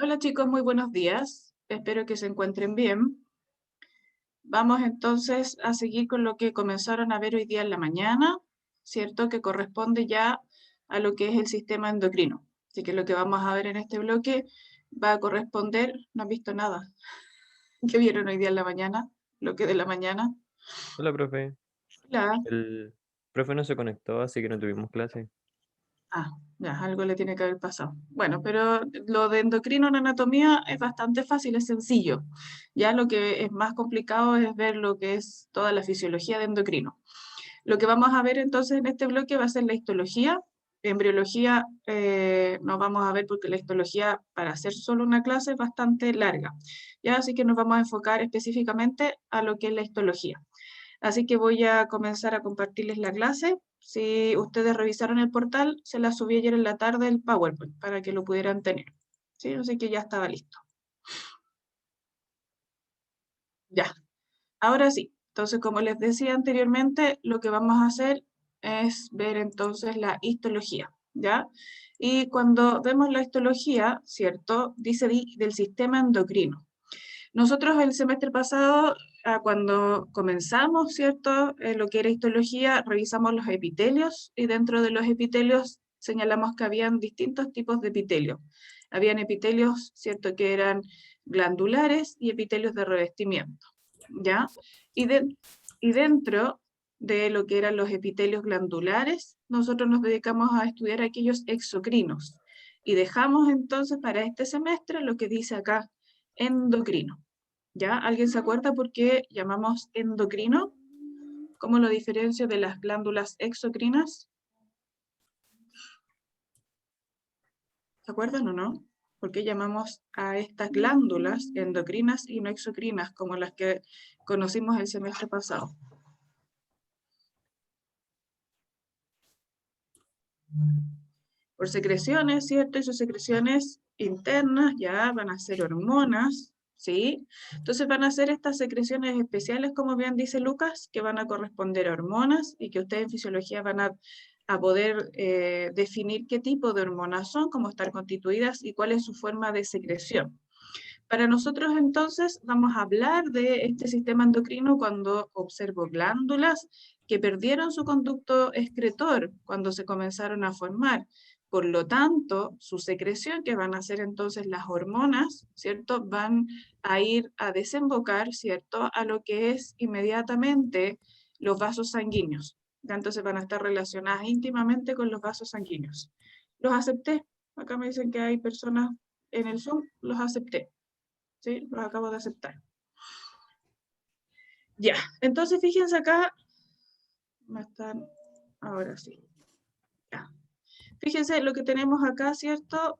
Hola chicos, muy buenos días. Espero que se encuentren bien. Vamos entonces a seguir con lo que comenzaron a ver hoy día en la mañana, ¿cierto? Que corresponde ya a lo que es el sistema endocrino. Así que lo que vamos a ver en este bloque va a corresponder, no han visto nada. ¿Qué vieron hoy día en la mañana? Bloque de la mañana. Hola, profe. La, El profe no se conectó, así que no tuvimos clase. ya, algo le tiene que haber pasado. Bueno, pero lo de endocrino en anatomía es bastante fácil, es sencillo. Ya lo que es más complicado es ver lo que es toda la fisiología de endocrino. Lo que vamos a ver entonces en este bloque va a ser la histología. Embriología no vamos a ver porque la histología, para hacer solo una clase, es bastante larga. Ya, así que nos vamos a enfocar específicamente a lo que es la histología. Así que voy a comenzar a compartirles la clase. Si ustedes revisaron el portal, se la subí ayer en la tarde el PowerPoint para que lo pudieran tener. ¿Sí? Así que ya estaba listo. Ya, ahora sí. Entonces, como les decía anteriormente, lo que vamos a hacer es ver entonces la histología, ¿ya? Y cuando vemos la histología, ¿cierto? Dice del sistema endocrino. Nosotros el semestre pasado, cuando comenzamos, ¿cierto? Lo que era histología, revisamos los epitelios y dentro de los epitelios señalamos que habían distintos tipos de epitelios. Habían epitelios, ¿cierto? Que eran glandulares y epitelios de revestimiento, ¿ya? Y, y dentro de lo que eran los epitelios glandulares, nosotros nos dedicamos a estudiar aquellos exocrinos. Y dejamos entonces para este semestre lo que dice acá, endocrino. ¿Ya? ¿Alguien se acuerda por qué llamamos endocrino? ¿Cómo lo diferencio de las glándulas exocrinas? ¿Se acuerdan o no? ¿Por qué llamamos a estas glándulas endocrinas y no exocrinas como las que conocimos el semestre pasado? Por secreciones, ¿cierto? Y sus secreciones internas ya van a ser hormonas, ¿sí? Entonces van a ser estas secreciones especiales, como bien dice Lucas, que van a corresponder a hormonas y que ustedes en fisiología van a poder definir qué tipo de hormonas son, cómo están constituidas y cuál es su forma de secreción. Para nosotros entonces vamos a hablar de este sistema endocrino cuando observo glándulas que perdieron su conducto excretor cuando se comenzaron a formar. Por lo tanto, su secreción, que van a ser entonces las hormonas, ¿cierto? Van a ir a desembocar, ¿cierto? A lo que es inmediatamente los vasos sanguíneos. Entonces van a estar relacionadas íntimamente con los vasos sanguíneos. Los acepté. Acá me dicen que hay personas en el Zoom, los acepté. ¿Sí? Los acabo de aceptar. Ya, entonces fíjense acá, me están, ahora sí, ya. Fíjense lo que tenemos acá, ¿cierto?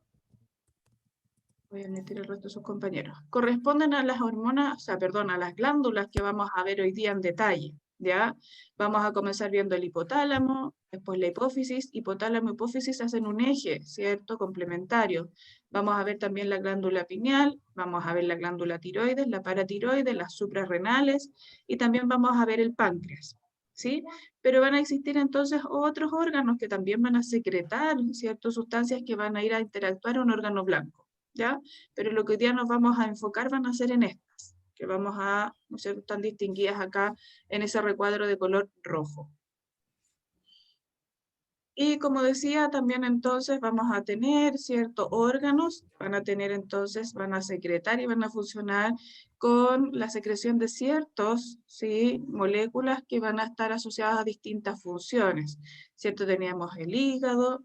Voy a admitir el resto de sus compañeros. Corresponden a las hormonas, o sea, perdón, a las glándulas que vamos a ver hoy día en detalle, ¿ya? Vamos a comenzar viendo el hipotálamo, después la hipófisis. Hipotálamo y hipófisis hacen un eje, ¿cierto? Complementario. Vamos a ver también la glándula pineal, vamos a ver la glándula tiroides, la paratiroides, las suprarrenales y también vamos a ver el páncreas, ¿sí? Pero van a existir entonces otros órganos que también van a secretar ciertas sustancias que van a ir a interactuar a un órgano blanco. ¿Ya? Pero lo que hoy día nos vamos a enfocar van a ser en estas, que vamos a, ¿no es cierto?, están distinguidas acá en ese recuadro de color rojo. Y como decía, también entonces vamos a tener ciertos órganos, van a tener entonces, van a secretar y van a funcionar con la secreción de ciertos, ¿sí?, moléculas que van a estar asociadas a distintas funciones, ¿cierto? Teníamos el hígado,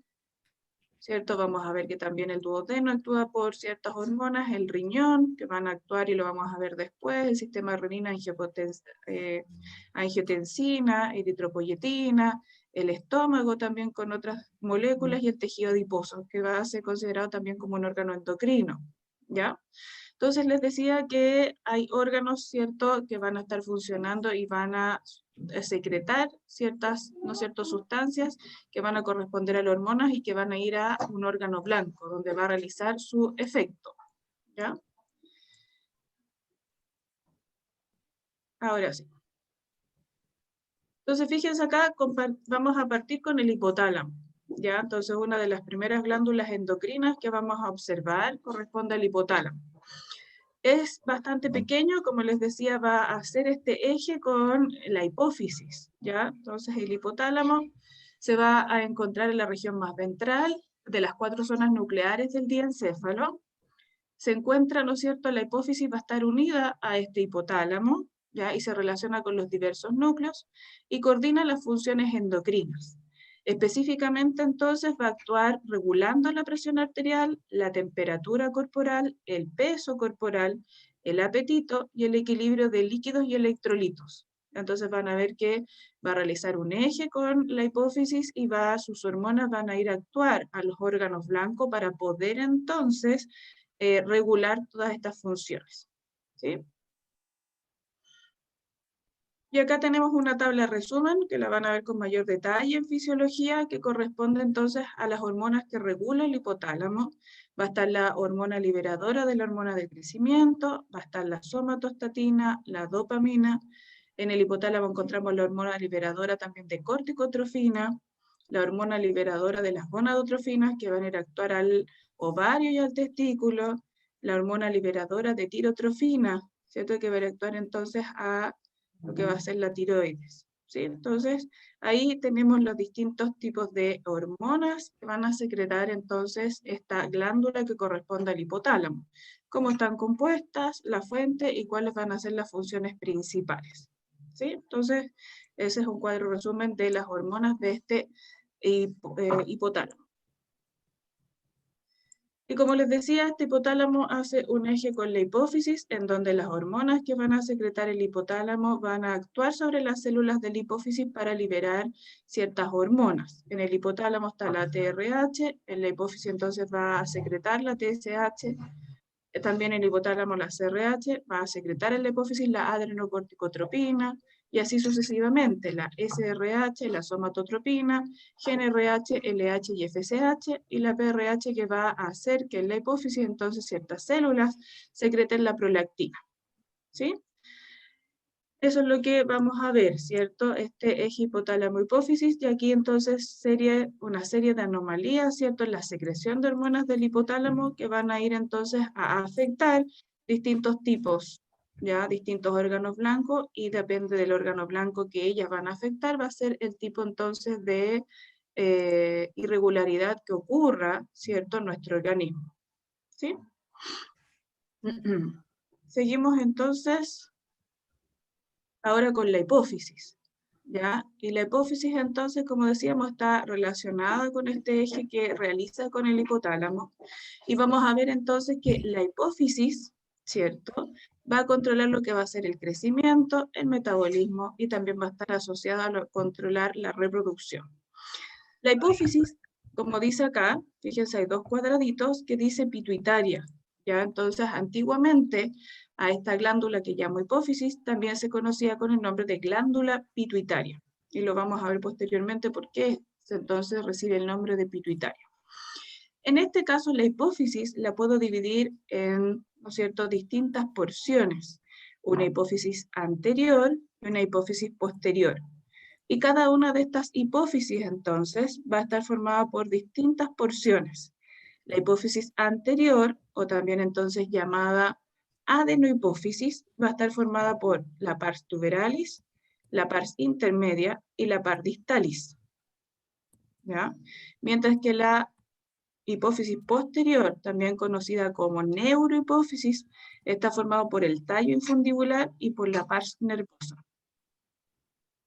¿cierto? Vamos a ver que también el duodeno actúa por ciertas hormonas, el riñón, que van a actuar y lo vamos a ver después, el sistema renina, angiotensina, eritropoyetina, el estómago también con otras moléculas y el tejido adiposo, que va a ser considerado también como un órgano endocrino, ¿ya? Entonces les decía que hay órganos, ¿cierto?, que van a estar funcionando y van a secretar ciertas, ¿no cierto?, sustancias que van a corresponder a las hormonas y que van a ir a un órgano blanco, donde va a realizar su efecto, ¿ya? Ahora sí. Entonces fíjense acá, vamos a partir con el hipotálamo. ¿ya? Entonces una de las primeras glándulas endocrinas que vamos a observar corresponde al hipotálamo. Es bastante pequeño, como les decía, va a hacer este eje con la hipófisis, ¿ya? Entonces el hipotálamo se va a encontrar en la región más ventral de las 4 zonas nucleares del diencéfalo. Se encuentra, ¿no es cierto?, la hipófisis va a estar unida a este hipotálamo, ¿ya? Y se relaciona con los diversos núcleos y coordina las funciones endocrinas. Específicamente, entonces, va a actuar regulando la presión arterial, la temperatura corporal, el peso corporal, el apetito y el equilibrio de líquidos y electrolitos. Entonces van a ver que va a realizar un eje con la hipófisis y sus hormonas van a ir a actuar a los órganos blancos para poder entonces regular todas estas funciones, ¿sí? Y acá tenemos una tabla resumen que la van a ver con mayor detalle en fisiología, que corresponde entonces a las hormonas que regula el hipotálamo. Va a estar la hormona liberadora de la hormona del crecimiento, va a estar la somatostatina, la dopamina. En el hipotálamo encontramos la hormona liberadora también de corticotrofina, la hormona liberadora de las gonadotrofinas que van a ir a actuar al ovario y al testículo, la hormona liberadora de tirotrofina, ¿cierto? Que va a actuar entonces a lo que va a ser la tiroides, ¿sí? Entonces, ahí tenemos los distintos tipos de hormonas que van a secretar entonces esta glándula que corresponde al hipotálamo. Cómo están compuestas, la fuente y cuáles van a ser las funciones principales, ¿sí? Entonces, ese es un cuadro resumen de las hormonas de este hipotálamo. Y como les decía, este hipotálamo hace un eje con la hipófisis, en donde las hormonas que van a secretar el hipotálamo van a actuar sobre las células de la hipófisis para liberar ciertas hormonas. En el hipotálamo está la TRH, en la hipófisis entonces va a secretar la TSH, también el hipotálamo la CRH, va a secretar en la hipófisis la adrenocorticotropina, y así sucesivamente, la SRH, la somatotropina, GnRH, LH y FSH, y la PRH que va a hacer que en la hipófisis entonces ciertas células secreten la prolactina, ¿sí? Eso es lo que vamos a ver, ¿cierto? Este eje hipotálamo-hipófisis, y aquí entonces sería una serie de anomalías, ¿cierto? En la secreción de hormonas del hipotálamo que van a ir entonces a afectar distintos tipos, ¿ya? Distintos órganos blancos, y depende del órgano blanco que ellas van a afectar, va a ser el tipo entonces de irregularidad que ocurra, ¿cierto? En nuestro organismo, ¿sí? Seguimos entonces ahora con la hipófisis, ¿ya? Y la hipófisis entonces, como decíamos, está relacionada con este eje que realiza con el hipotálamo. Y vamos a ver entonces que la hipófisis, ¿cierto?, va a controlar lo que va a ser el crecimiento, el metabolismo, y también va a estar asociada a controlar la reproducción. La hipófisis, como dice acá, fíjense, hay dos cuadraditos que dice pituitaria, ¿ya? Entonces, antiguamente, a esta glándula que llamo hipófisis también se conocía con el nombre de glándula pituitaria. Y lo vamos a ver posteriormente por qué entonces recibe el nombre de pituitaria. En este caso, la hipófisis la puedo dividir en, ¿no es cierto?, distintas porciones. Una hipófisis anterior y una hipófisis posterior. Y cada una de estas hipófisis, entonces, va a estar formada por distintas porciones. La hipófisis anterior, o también entonces llamada adenohipófisis, va a estar formada por la pars tuberalis, la pars intermedia y la pars distalis, ¿ya? Mientras que la hipófisis posterior, también conocida como neurohipófisis, está formada por el tallo infundibular y por la pars nervosa,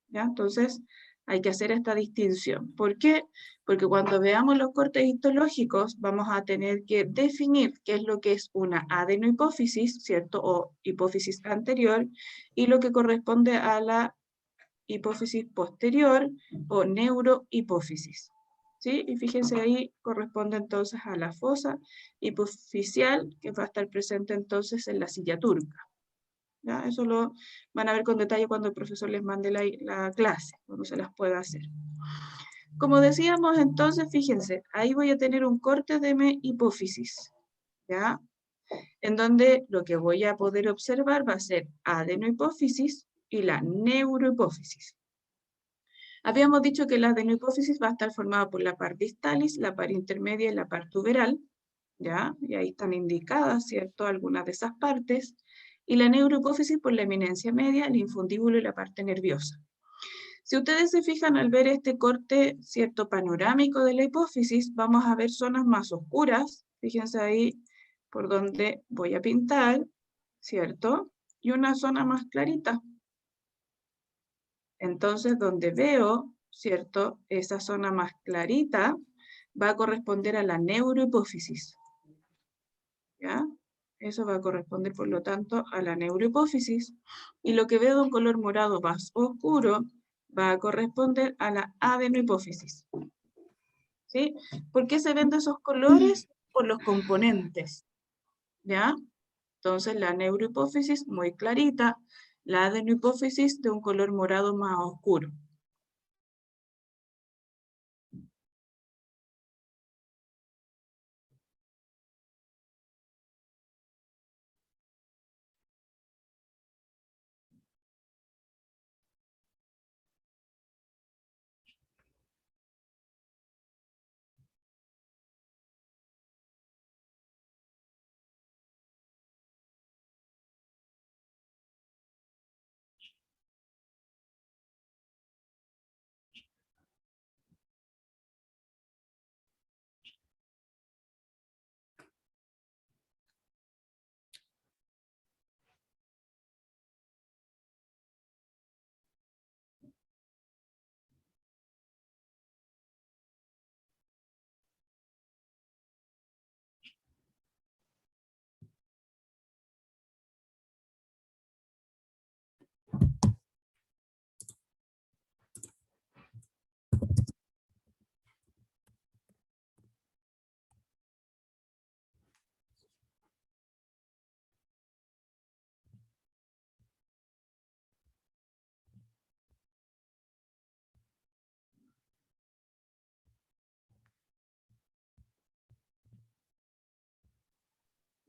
¿ya? Entonces, hay que hacer esta distinción. ¿Por qué? Porque cuando veamos los cortes histológicos, vamos a tener que definir qué es lo que es una adenohipófisis, ¿cierto? O hipófisis anterior, y lo que corresponde a la hipófisis posterior o neurohipófisis, ¿sí? Y fíjense ahí, corresponde entonces a la fosa hipofisial, que va a estar presente entonces en la silla turca. ¿Ya? Eso lo van a ver con detalle cuando el profesor les mande la clase, cuando se las pueda hacer. Como decíamos entonces, fíjense, ahí voy a tener un corte de mi hipófisis, ¿ya? En donde lo que voy a poder observar va a ser adenohipófisis y la neurohipófisis. Habíamos dicho que la adenohipófisis va a estar formada por la par distalis, la par intermedia y la par tuberal, ¿ya? Y ahí están indicadas, ¿cierto?, algunas de esas partes. Y la neurohipófisis por la eminencia media, el infundíbulo y la parte nerviosa. Si ustedes se fijan al ver este corte, ¿cierto?, panorámico de la hipófisis, vamos a ver zonas más oscuras. Fíjense ahí por donde voy a pintar, ¿cierto? Y una zona más clarita. Entonces, donde veo, ¿cierto?, esa zona más clarita va a corresponder a la neurohipófisis. ¿Ya? Eso va a corresponder, por lo tanto, a la neurohipófisis. Y lo que veo de un color morado más oscuro va a corresponder a la adenohipófisis. ¿Sí? ¿Por qué se ven de esos colores? Por los componentes. ¿Ya? Entonces, la neurohipófisis muy clarita, la adenohipófisis de un color morado más oscuro.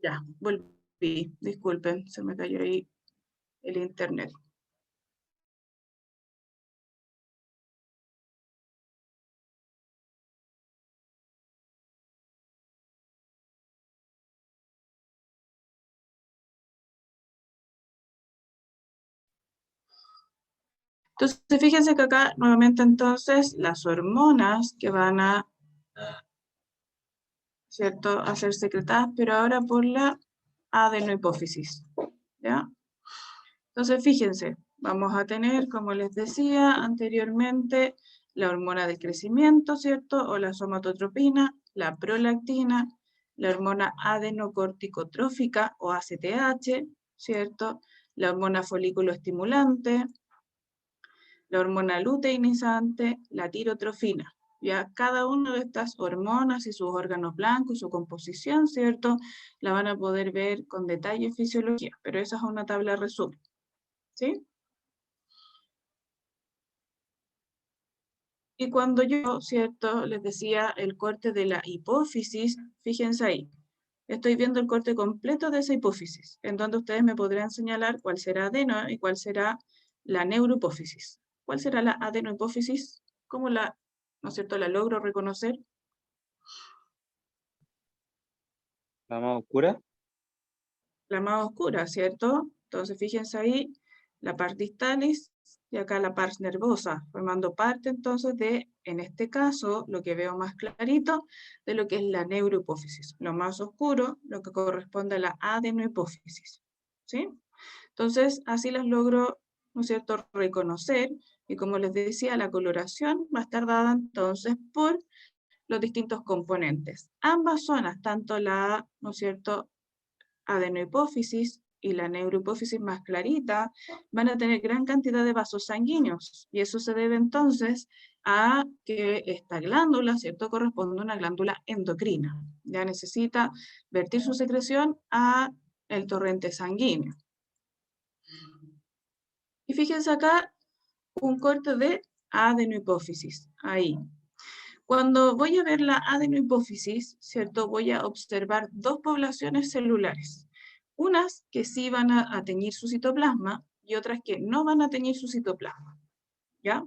Ya, volví. Disculpen, se me cayó ahí el internet. Entonces, fíjense que acá, nuevamente, entonces, las hormonas que van a, ¿cierto?, a ser secretadas, pero ahora por la adenohipófisis, ¿ya? Entonces, fíjense, vamos a tener, como les decía anteriormente, la hormona del crecimiento, ¿cierto?, o la somatotropina, la prolactina, la hormona adenocorticotrófica, o ACTH, ¿cierto?, la hormona folículo estimulante, la hormona luteinizante, la tirotrofina. Ya cada una de estas hormonas y sus órganos blancos, su composición, ¿cierto?, la van a poder ver con detalle en fisiología, pero esa es una tabla de resumen, ¿sí? Y cuando yo, ¿cierto?, les decía el corte de la hipófisis, fíjense ahí, estoy viendo el corte completo de esa hipófisis, en donde ustedes me podrán señalar cuál será adeno y cuál será la neurohipófisis. ¿Cuál será la adenohipófisis? ¿Cómo la, no es cierto, la logro reconocer? ¿La más oscura? La más oscura, ¿cierto? Entonces fíjense ahí, la parte distalis y acá la pars nervosa, formando parte entonces de, en este caso, lo que veo más clarito, de lo que es la neurohipófisis. Lo más oscuro, lo que corresponde a la adenohipófisis, ¿sí? Entonces, así las logro, ¿no es cierto?, reconocer, y como les decía, la coloración va a estar dada entonces por los distintos componentes. Ambas zonas, tanto la, ¿no es cierto?, adenohipófisis y la neurohipófisis más clarita, van a tener gran cantidad de vasos sanguíneos, y eso se debe entonces a que esta glándula, ¿cierto?, corresponde a una glándula endocrina. Ya necesita vertir su secreción a el torrente sanguíneo. Y fíjense acá un corte de adenohipófisis, ahí. Cuando voy a ver la adenohipófisis, ¿cierto?, voy a observar dos poblaciones celulares. Unas que sí van a teñir su citoplasma y otras que no van a teñir su citoplasma. ¿Ya?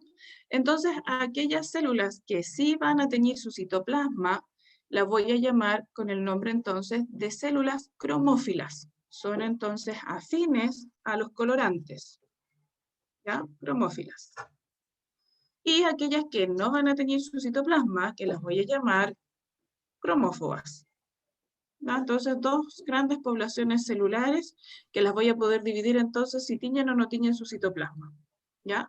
Entonces, a aquellas células que sí van a teñir su citoplasma, las voy a llamar con el nombre entonces de células cromófilas. Son entonces afines a los colorantes, ¿ya? Cromófilas. Y aquellas que no van a teñir su citoplasma, que las voy a llamar cromófobas. ¿Ya? Entonces, dos grandes poblaciones celulares que las voy a poder dividir entonces si tiñen o no tiñen su citoplasma. ¿Ya?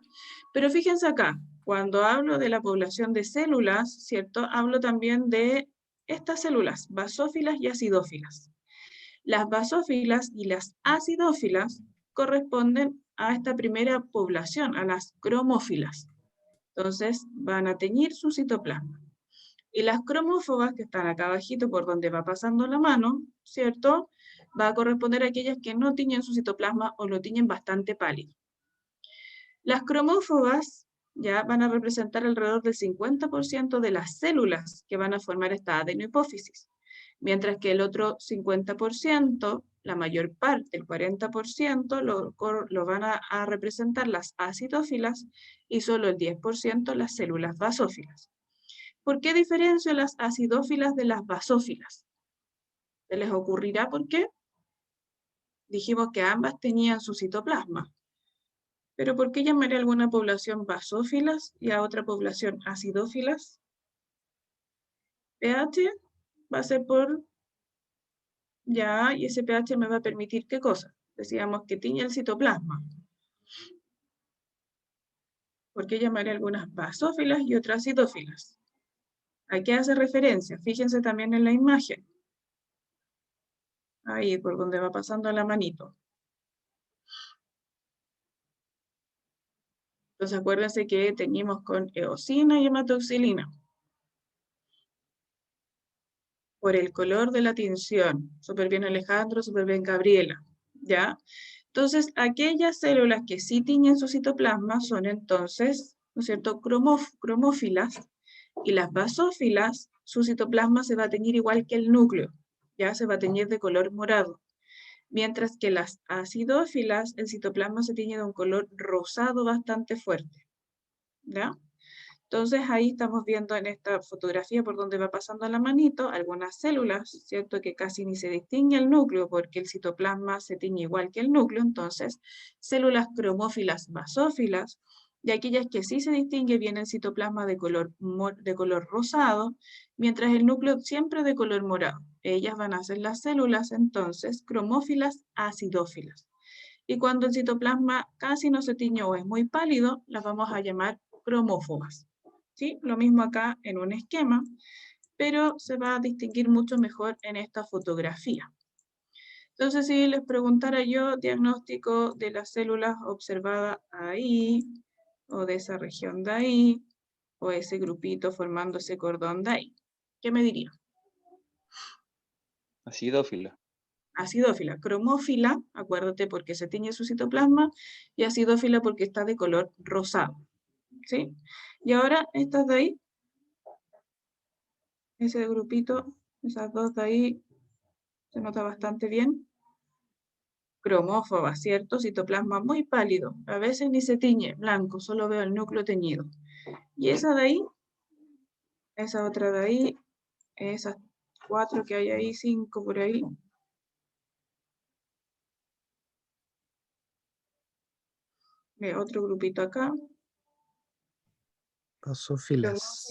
Pero fíjense acá, cuando hablo de la población de células, ¿cierto? Hablo también de estas células, basófilas y acidófilas. Las basófilas y las acidófilas corresponden a esta primera población, a las cromófilas. Entonces, van a teñir su citoplasma. Y las cromófobas, que están acá abajito por donde va pasando la mano, ¿cierto? Va a corresponder a aquellas que no tiñen su citoplasma o lo tiñen bastante pálido. Las cromófobas ya van a representar alrededor del 50% de las células que van a formar esta adenohipófisis, mientras que el otro 50%, la mayor parte, el 40%, lo van a representar las acidófilas y solo el 10% las células basófilas. ¿Por qué diferencio las acidófilas de las basófilas? ¿Se les ocurrirá por qué? Dijimos que ambas tenían su citoplasma. ¿Pero por qué llamaré a alguna población basófilas y a otra población acidófilas? pH va a ser por ya, y ese pH me va a permitir ¿qué cosa? Decíamos que tiñe el citoplasma. ¿Por qué llamaré a algunas basófilas y otras acidófilas? ¿A qué hace referencia? Fíjense también en la imagen. Ahí, por donde va pasando la manito. Entonces acuérdense que teñimos con eosina y hematoxilina. Por el color de la tinción. Súper bien Alejandro, súper bien Gabriela. ¿Ya? Entonces, aquellas células que sí tiñen su citoplasma son entonces, ¿no es cierto?, cromófilas, y las basófilas, su citoplasma se va a teñir igual que el núcleo, ya se va a teñir de color morado. Mientras que las acidófilas, el citoplasma se tiñe de un color rosado bastante fuerte. ¿Ya? Entonces ahí estamos viendo en esta fotografía por donde va pasando la manito algunas células, ¿cierto? Que casi ni se distingue el núcleo porque el citoplasma se tiñe igual que el núcleo, entonces células cromófilas basófilas, y aquellas que sí se distingue bien el citoplasma de color rosado, mientras el núcleo siempre de color morado. Ellas van a ser las células entonces cromófilas acidófilas. Y cuando el citoplasma casi no se tiñe o es muy pálido, las vamos a llamar cromófobas. ¿Sí? Lo mismo acá en un esquema, pero se va a distinguir mucho mejor en esta fotografía. Entonces, si les preguntara yo diagnóstico de las células observadas ahí, o de esa región de ahí, o ese grupito formando ese cordón de ahí, ¿qué me diría? Acidófila. Acidófila, cromófila, acuérdate porque se tiñe su citoplasma, y acidófila porque está de color rosado. ¿Sí? Y ahora estas de ahí, ese grupito, esas dos de ahí, se nota bastante bien. Cromófoba, ¿cierto? Citoplasma muy pálido, a veces ni se tiñe, blanco, solo veo el núcleo teñido. Y esa de ahí, esa otra de ahí, esas 4 que hay ahí, 5 por ahí. Otro grupito acá. Basófilas.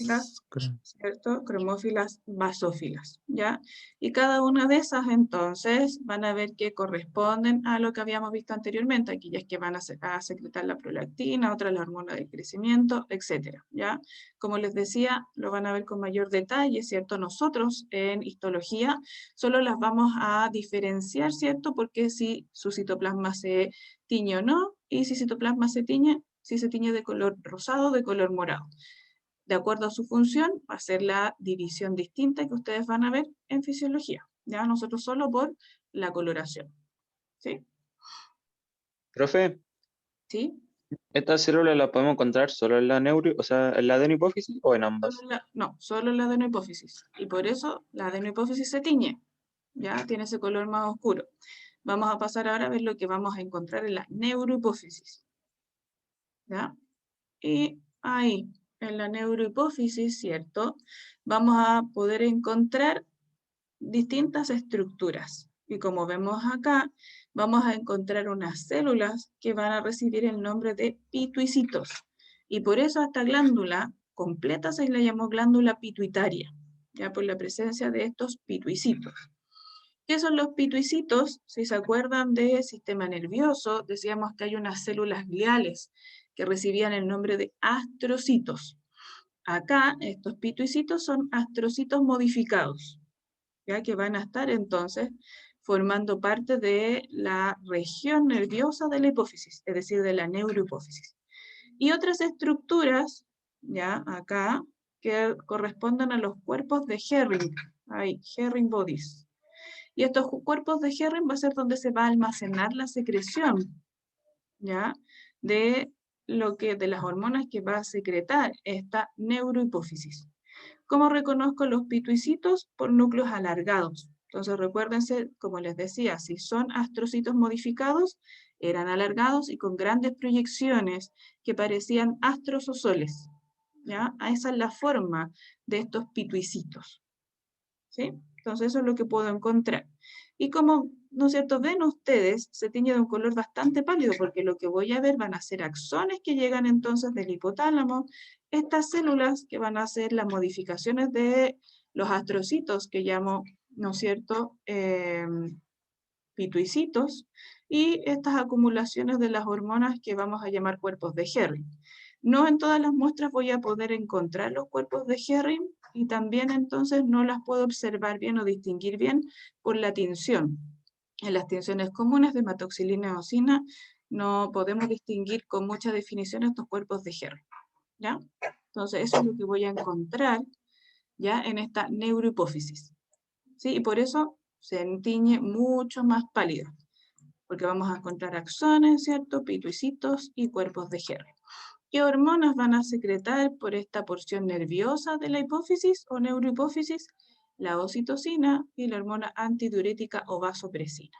¿Cierto? Cromófilas basófilas, ¿ya? Y cada una de esas, entonces, van a ver que corresponden a lo que habíamos visto anteriormente, aquellas que van a secretar la prolactina, otras la hormona del crecimiento, etcétera, ¿ya? Como les decía, lo van a ver con mayor detalle, ¿cierto? Nosotros, en histología, solo las vamos a diferenciar, ¿cierto? Porque si su citoplasma se tiñe o no, y si citoplasma se tiñe, si se tiñe de color rosado o de color morado. De acuerdo a su función, va a ser la división distinta que ustedes van a ver en fisiología. Ya nosotros solo por la coloración. ¿Sí? Profe, ¿Sí? ¿esta célula la podemos encontrar solo en la o sea, en la adenohipófisis o en ambas? No, solo en la adenohipófisis. Y por eso la adenohipófisis se tiñe. Ya tiene ese color más oscuro. Vamos a pasar ahora a ver lo que vamos a encontrar en la neurohipófisis. ¿Ya? Y ahí, en la neurohipófisis, ¿cierto? Vamos a poder encontrar distintas estructuras. Y como vemos acá, vamos a encontrar unas células que van a recibir el nombre de pituicitos. Y por eso a esta glándula completa se le llamó glándula pituitaria, ya por la presencia de estos pituicitos. ¿Qué son los pituicitos? Si se acuerdan del sistema nervioso, decíamos que hay unas células gliales que recibían el nombre de astrocitos. Acá, estos pituicitos son astrocitos modificados, ya que van a estar entonces formando parte de la región nerviosa de la hipófisis, es decir, de la neurohipófisis. Y otras estructuras, ya acá, que corresponden a los cuerpos de Herring, hay Herring bodies. Y estos cuerpos de Herring va a ser donde se va a almacenar la secreción, ¿ya? De las hormonas que va a secretar esta neurohipófisis. ¿Cómo reconozco los pituicitos? Por núcleos alargados. Entonces recuérdense, como les decía, si son astrocitos modificados, eran alargados y con grandes proyecciones que parecían astros o soles, ¿ya? Esa es la forma de estos pituicitos, ¿sí? Entonces eso es lo que puedo encontrar. Y como, ¿no es cierto?, ven ustedes, se tiñe de un color bastante pálido, porque lo que voy a ver van a ser axones que llegan entonces del hipotálamo, estas células que van a hacer las modificaciones de los astrocitos que llamo, ¿no es cierto?, pituicitos, y estas acumulaciones de las hormonas que vamos a llamar cuerpos de Herring. No en todas las muestras voy a poder encontrar los cuerpos de Herring, y también entonces no las puedo observar bien o distinguir bien por la tinción. En las tinciones comunes de hematoxilina y eosina no podemos distinguir con mucha definición estos cuerpos de Herring, ¿ya? Entonces eso es lo que voy a encontrar ya en esta neurohipófisis, ¿sí? Y por eso se tiñe mucho más pálido, porque vamos a encontrar axones, ¿cierto?, pituicitos y cuerpos de Herring. ¿Qué hormonas van a secretar por esta porción nerviosa de la hipófisis o neurohipófisis? La ocitocina y la hormona antidiurética o vasopresina.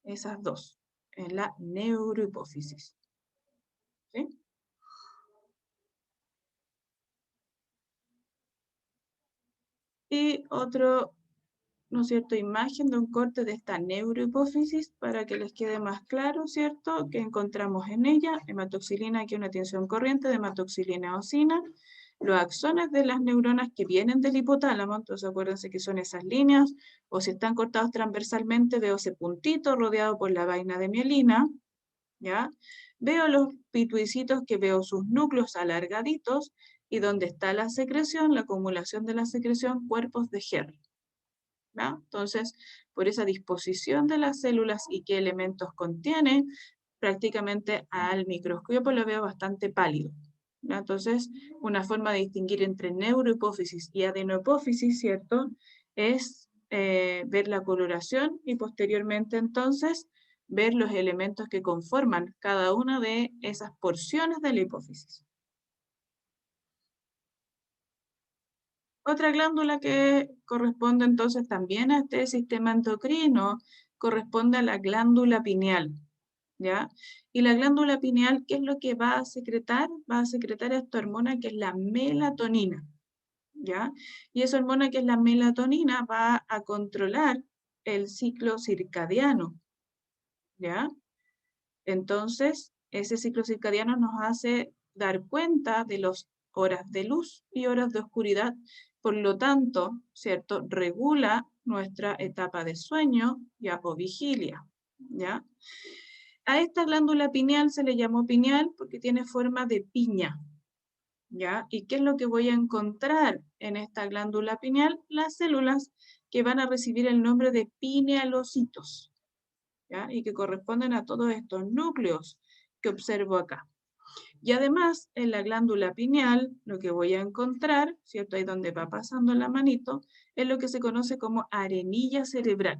Esas dos, en la neurohipófisis, ¿sí? Y otro, ¿no es cierto?, imagen de un corte de esta neurohipófisis para que les quede más claro, ¿cierto?, que encontramos en ella hematoxilina, aquí una tinción corriente de hematoxilina eosina, los axones de las neuronas que vienen del hipotálamo, entonces acuérdense que son esas líneas, o si están cortados transversalmente veo ese puntito rodeado por la vaina de mielina, ¿ya? Veo los pituicitos que veo sus núcleos alargaditos, y donde está la secreción, la acumulación de la secreción, cuerpos de Herring, ¿ya? Entonces, por esa disposición de las células y qué elementos contiene, prácticamente al microscopio lo veo bastante pálido, ¿ya? Entonces, una forma de distinguir entre neurohipófisis y adenohipófisis, ¿cierto?, es ver la coloración y posteriormente entonces ver los elementos que conforman cada una de esas porciones de la hipófisis. Otra glándula que corresponde entonces también a este sistema endocrino corresponde a la glándula pineal, ¿ya? Y la glándula pineal, ¿qué es lo que va a secretar? Va a secretar esta hormona que es la melatonina, ¿ya? Y esa hormona que es la melatonina va a controlar el ciclo circadiano, ¿ya? Entonces, ese ciclo circadiano nos hace dar cuenta de las horas de luz y horas de oscuridad. Por lo tanto, ¿cierto?, regula nuestra etapa de sueño ya, o vigilia, ¿ya? A esta glándula pineal se le llamó pineal porque tiene forma de piña, ¿ya? ¿Y qué es lo que voy a encontrar en esta glándula pineal? Las células que van a recibir el nombre de pinealocitos, ¿ya? Y que corresponden a todos estos núcleos que observo acá. Y además, en la glándula pineal, lo que voy a encontrar, ¿cierto?, ahí donde va pasando la manito, es lo que se conoce como arenilla cerebral.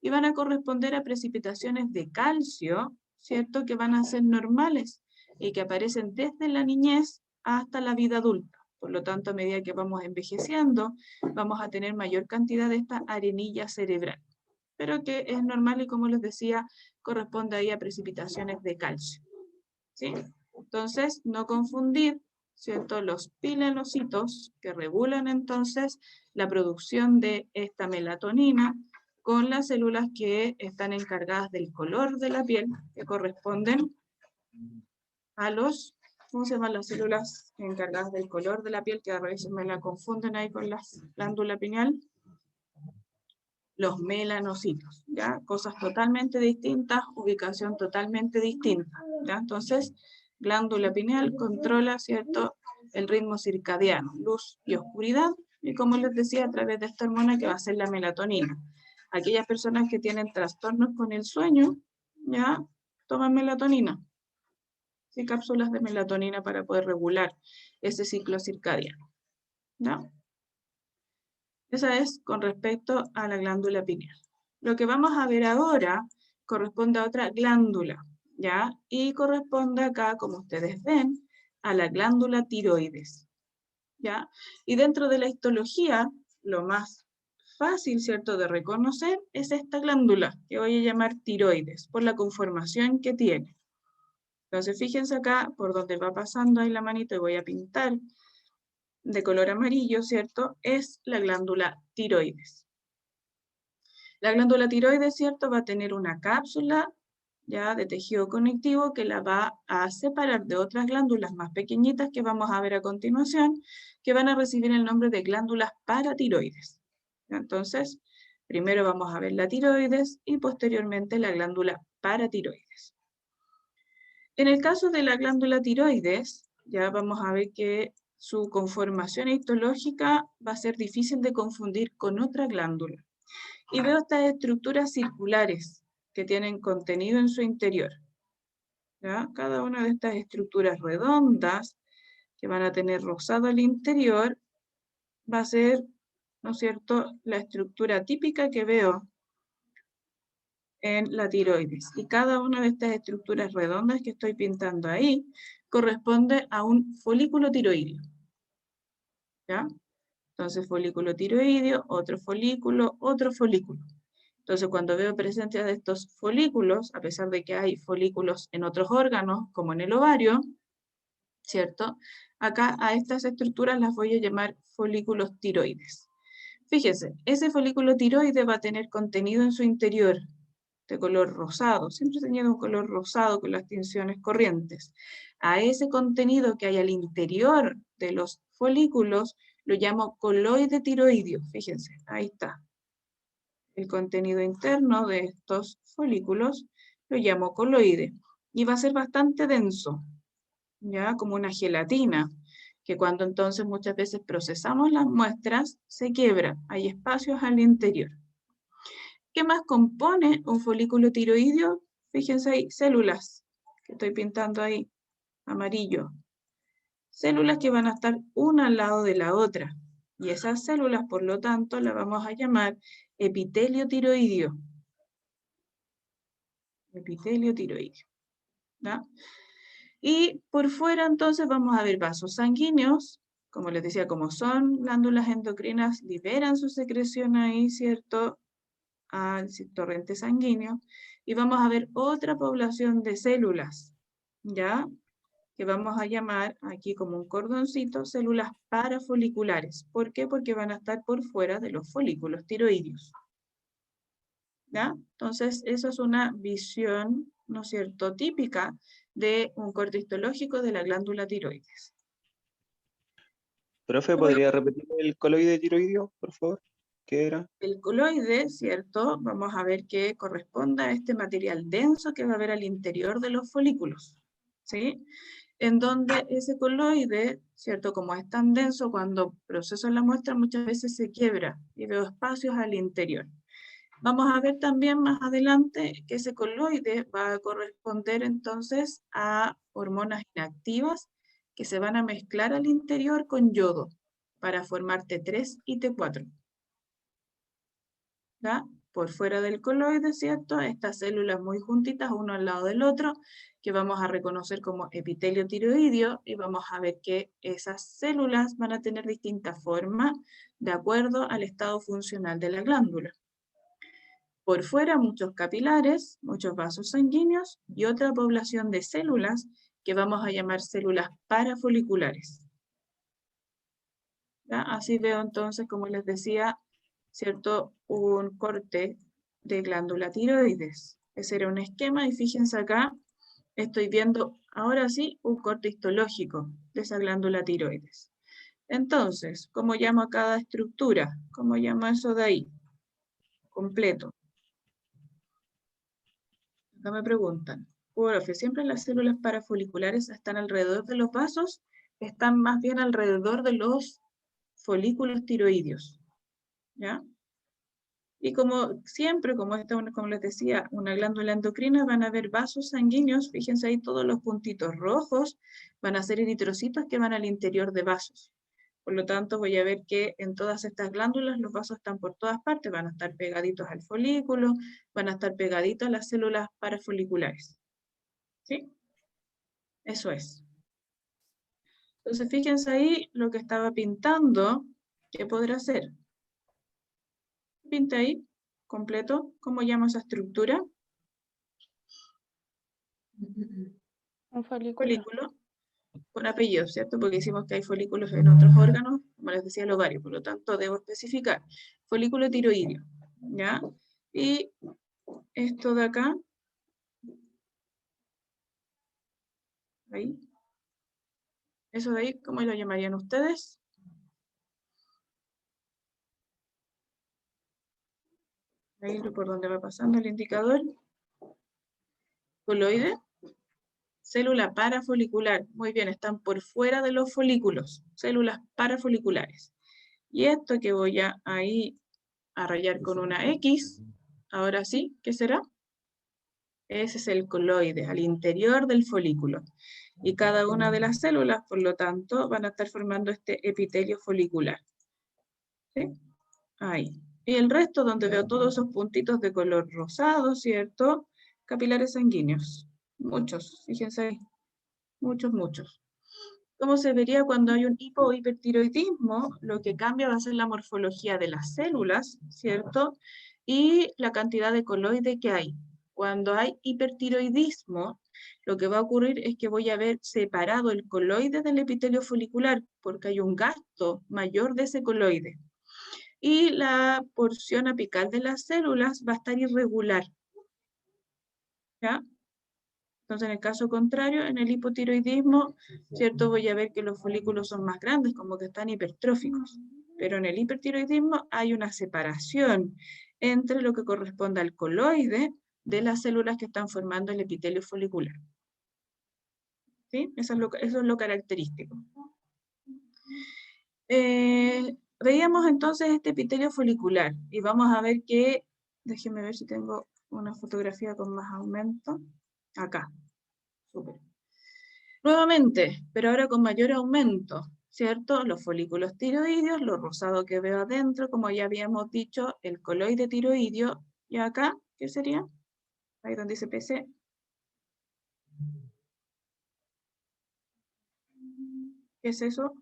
Y van a corresponder a precipitaciones de calcio, ¿cierto?, que van a ser normales y que aparecen desde la niñez hasta la vida adulta. Por lo tanto, a medida que vamos envejeciendo, vamos a tener mayor cantidad de esta arenilla cerebral, pero que es normal y, como les decía, corresponde ahí a precipitaciones de calcio, ¿sí? Entonces, no confundir, ¿cierto?, los pilenocitos que regulan entonces la producción de esta melatonina con las células que están encargadas del color de la piel, que corresponden a los, ¿cómo se llaman las células encargadas del color de la piel? Que a veces me la confunden ahí con la glándula pineal. Los melanocitos, ¿ya? Cosas totalmente distintas, ubicación totalmente distinta, ¿ya? Entonces, glándula pineal controla, ¿cierto?, el ritmo circadiano, luz y oscuridad, y como les decía, a través de esta hormona que va a ser la melatonina. Aquellas personas que tienen trastornos con el sueño, ¿ya?, toman melatonina, sí, cápsulas de melatonina para poder regular ese ciclo circadiano, ¿ya? Esa es con respecto a la glándula pineal. Lo que vamos a ver ahora corresponde a otra glándula, ¿ya? Y corresponde acá, como ustedes ven, a la glándula tiroides, ¿ya? Y dentro de la histología, lo más fácil, ¿cierto?, de reconocer es esta glándula, que voy a llamar tiroides, por la conformación que tiene. Entonces, fíjense acá, por donde va pasando ahí la manito, y voy a pintar de color amarillo, ¿cierto?, es la glándula tiroides. La glándula tiroides, ¿cierto?, va a tener una cápsula ya de tejido conectivo que la va a separar de otras glándulas más pequeñitas que vamos a ver a continuación, que van a recibir el nombre de glándulas paratiroides. Entonces, primero vamos a ver la tiroides y posteriormente la glándula paratiroides. En el caso de la glándula tiroides, ya vamos a ver que su conformación histológica va a ser difícil de confundir con otra glándula. Y veo estas estructuras circulares que tienen contenido en su interior, ¿ya? Cada una de estas estructuras redondas que van a tener rosado al interior va a ser, ¿no es cierto?, la estructura típica que veo en la tiroides. Y cada una de estas estructuras redondas que estoy pintando ahí corresponde a un folículo tiroideo, ¿ya? Entonces, folículo tiroideo, otro folículo, otro folículo. Entonces, cuando veo presencia de estos folículos, a pesar de que hay folículos en otros órganos, como en el ovario, ¿cierto? Acá a estas estructuras las voy a llamar folículos tiroides. Fíjense, ese folículo tiroide va a tener contenido en su interior de color rosado, siempre he tenido un color rosado con las tinciones corrientes. A ese contenido que hay al interior de los folículos lo llamo coloide tiroideo, fíjense, ahí está. El contenido interno de estos folículos lo llamo coloide y va a ser bastante denso, ya como una gelatina, que cuando entonces muchas veces procesamos las muestras se quiebra, hay espacios al interior. ¿Qué más compone un folículo tiroideo? Fíjense ahí, células, que estoy pintando ahí, amarillo. Células que van a estar una al lado de la otra. Y esas células, por lo tanto, las vamos a llamar epitelio tiroideo. Epitelio tiroideo, ¿no? Y por fuera, entonces, vamos a ver vasos sanguíneos. Como les decía, como son glándulas endocrinas, liberan su secreción ahí, ¿cierto?, al torrente sanguíneo. Y vamos a ver otra población de células, ¿ya?, que vamos a llamar aquí como un cordoncito, células parafoliculares. ¿Por qué? Porque van a estar por fuera de los folículos tiroideos, ¿ya? Entonces, eso es una visión, ¿no es cierto?, típica de un corte histológico de la glándula tiroides. Profe, ¿podría repetir el coloide tiroideo, por favor? ¿Qué era? El coloide, ¿cierto? Vamos a ver que corresponde a este material denso que va a haber al interior de los folículos, ¿sí? En donde ese coloide, ¿cierto? Como es tan denso, cuando proceso la muestra muchas veces se quiebra y veo espacios al interior. Vamos a ver también más adelante que ese coloide va a corresponder entonces a hormonas inactivas que se van a mezclar al interior con yodo para formar T3 y T4. ¿Ya? Por fuera del coloide, ¿cierto? Estas células muy juntitas, uno al lado del otro, que vamos a reconocer como epitelio tiroideo, y vamos a ver que esas células van a tener distintas formas de acuerdo al estado funcional de la glándula. Por fuera, muchos capilares, muchos vasos sanguíneos y otra población de células que vamos a llamar células parafoliculares. ¿Ya? Así veo entonces, como les decía, ¿cierto? Un corte de glándula tiroides. Ese era un esquema y fíjense acá, estoy viendo ahora sí un corte histológico de esa glándula tiroides. Entonces, ¿cómo llamo a cada estructura? ¿Cómo llamo eso de ahí? Completo. Acá me preguntan, profe, ¿siempre las células parafoliculares están alrededor de los vasos? Están más bien alrededor de los folículos tiroideos, ¿ya? Y como siempre, como les decía, una glándula endocrina, van a haber vasos sanguíneos, fíjense ahí todos los puntitos rojos, van a ser eritrocitos que van al interior de vasos. Por lo tanto, voy a ver que en todas estas glándulas los vasos están por todas partes, van a estar pegaditos al folículo, van a estar pegaditos a las células parafoliculares. ¿Sí? Eso es. Entonces, fíjense ahí lo que estaba pintando, ¿qué podrá ser? Pinta ahí, completo, ¿cómo llamo esa estructura? Un folículo. Folículo, con apellido, ¿cierto? Porque decimos que hay folículos en otros órganos, como les decía, el ovario, por lo tanto debo especificar. Folículo tiroideo, ¿ya? Y esto de acá, ahí, eso de ahí, ¿cómo lo llamarían ustedes? Ahí por donde va pasando el indicador. Coloide. Célula parafolicular. Muy bien, están por fuera de los folículos. Células parafoliculares. Y esto que voy a ahí a rayar con una X, ahora sí, ¿qué será? Ese es el coloide, al interior del folículo. Y cada una de las células, por lo tanto, van a estar formando este epitelio folicular. ¿Sí? Ahí. Y el resto, donde veo todos esos puntitos de color rosado, ¿cierto? Capilares sanguíneos. Muchos, fíjense ahí. Muchos, muchos. ¿Cómo se vería cuando hay un hipo o hipertiroidismo? Lo que cambia va a ser la morfología de las células, ¿cierto? Y la cantidad de coloide que hay. Cuando hay hipertiroidismo, lo que va a ocurrir es que voy a ver separado el coloide del epitelio folicular, porque hay un gasto mayor de ese coloide. Y la porción apical de las células va a estar irregular. ¿Ya? Entonces, en el caso contrario, en el hipotiroidismo, ¿cierto? Voy a ver que los folículos son más grandes, como que están hipertróficos. Pero en el hipertiroidismo hay una separación entre lo que corresponde al coloide de las células que están formando el epitelio folicular. ¿Sí? Eso es lo característico. Veíamos entonces este epitelio folicular y vamos a ver que, déjenme ver si tengo una fotografía con más aumento. Acá. Súper. Nuevamente, pero ahora con mayor aumento, ¿cierto? Los folículos tiroideos, lo rosado que veo adentro, como ya habíamos dicho, el coloide tiroideo, y acá, ¿qué sería? Ahí donde dice PC. ¿Qué es eso?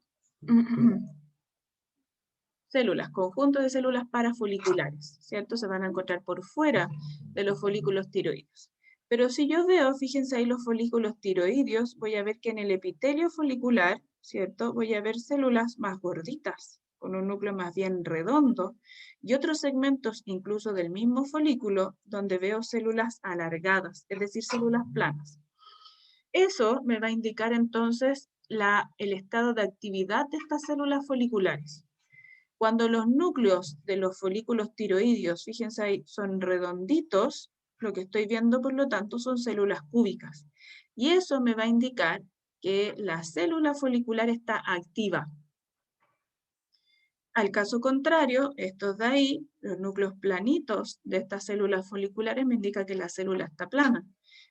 Células, conjunto de células parafoliculares, ¿cierto? Se van a encontrar por fuera de los folículos tiroideos. Pero si yo veo, fíjense ahí los folículos tiroideos, voy a ver que en el epitelio folicular, ¿cierto? Voy a ver células más gorditas, con un núcleo más bien redondo, y otros segmentos incluso del mismo folículo, donde veo células alargadas, es decir, células planas. Eso me va a indicar entonces el estado de actividad de estas células foliculares. Cuando los núcleos de los folículos tiroideos, fíjense ahí, son redonditos, lo que estoy viendo, por lo tanto, son células cúbicas. Y eso me va a indicar que la célula folicular está activa. Al caso contrario, estos de ahí, los núcleos planitos de estas células foliculares, me indica que la célula está plana.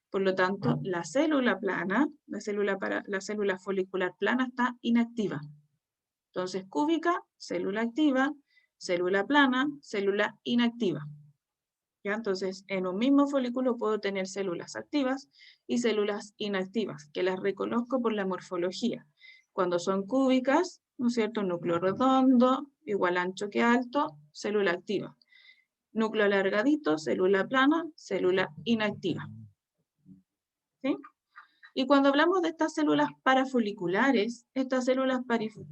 Por lo tanto, la célula plana, la célula folicular plana está inactiva. Entonces, cúbica, célula activa, célula plana, célula inactiva. ¿Ya? Entonces, en un mismo folículo puedo tener células activas y células inactivas, que las reconozco por la morfología. Cuando son cúbicas, ¿no es cierto? Núcleo redondo, igual ancho que alto, célula activa. Núcleo alargadito, célula plana, célula inactiva. ¿Sí? Y cuando hablamos de estas células parafoliculares,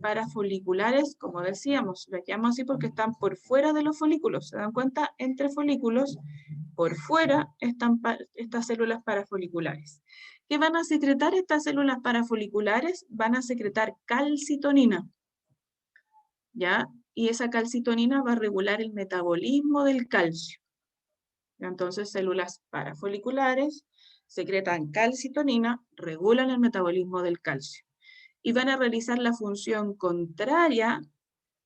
parafoliculares, como decíamos, las llamo así porque están por fuera de los folículos. ¿Se dan cuenta? Entre folículos, por fuera, están estas células parafoliculares. ¿Qué van a secretar estas células parafoliculares? Van a secretar calcitonina, ¿ya? Y esa calcitonina va a regular el metabolismo del calcio. Entonces, células parafoliculares secretan calcitonina, regulan el metabolismo del calcio. Y van a realizar la función contraria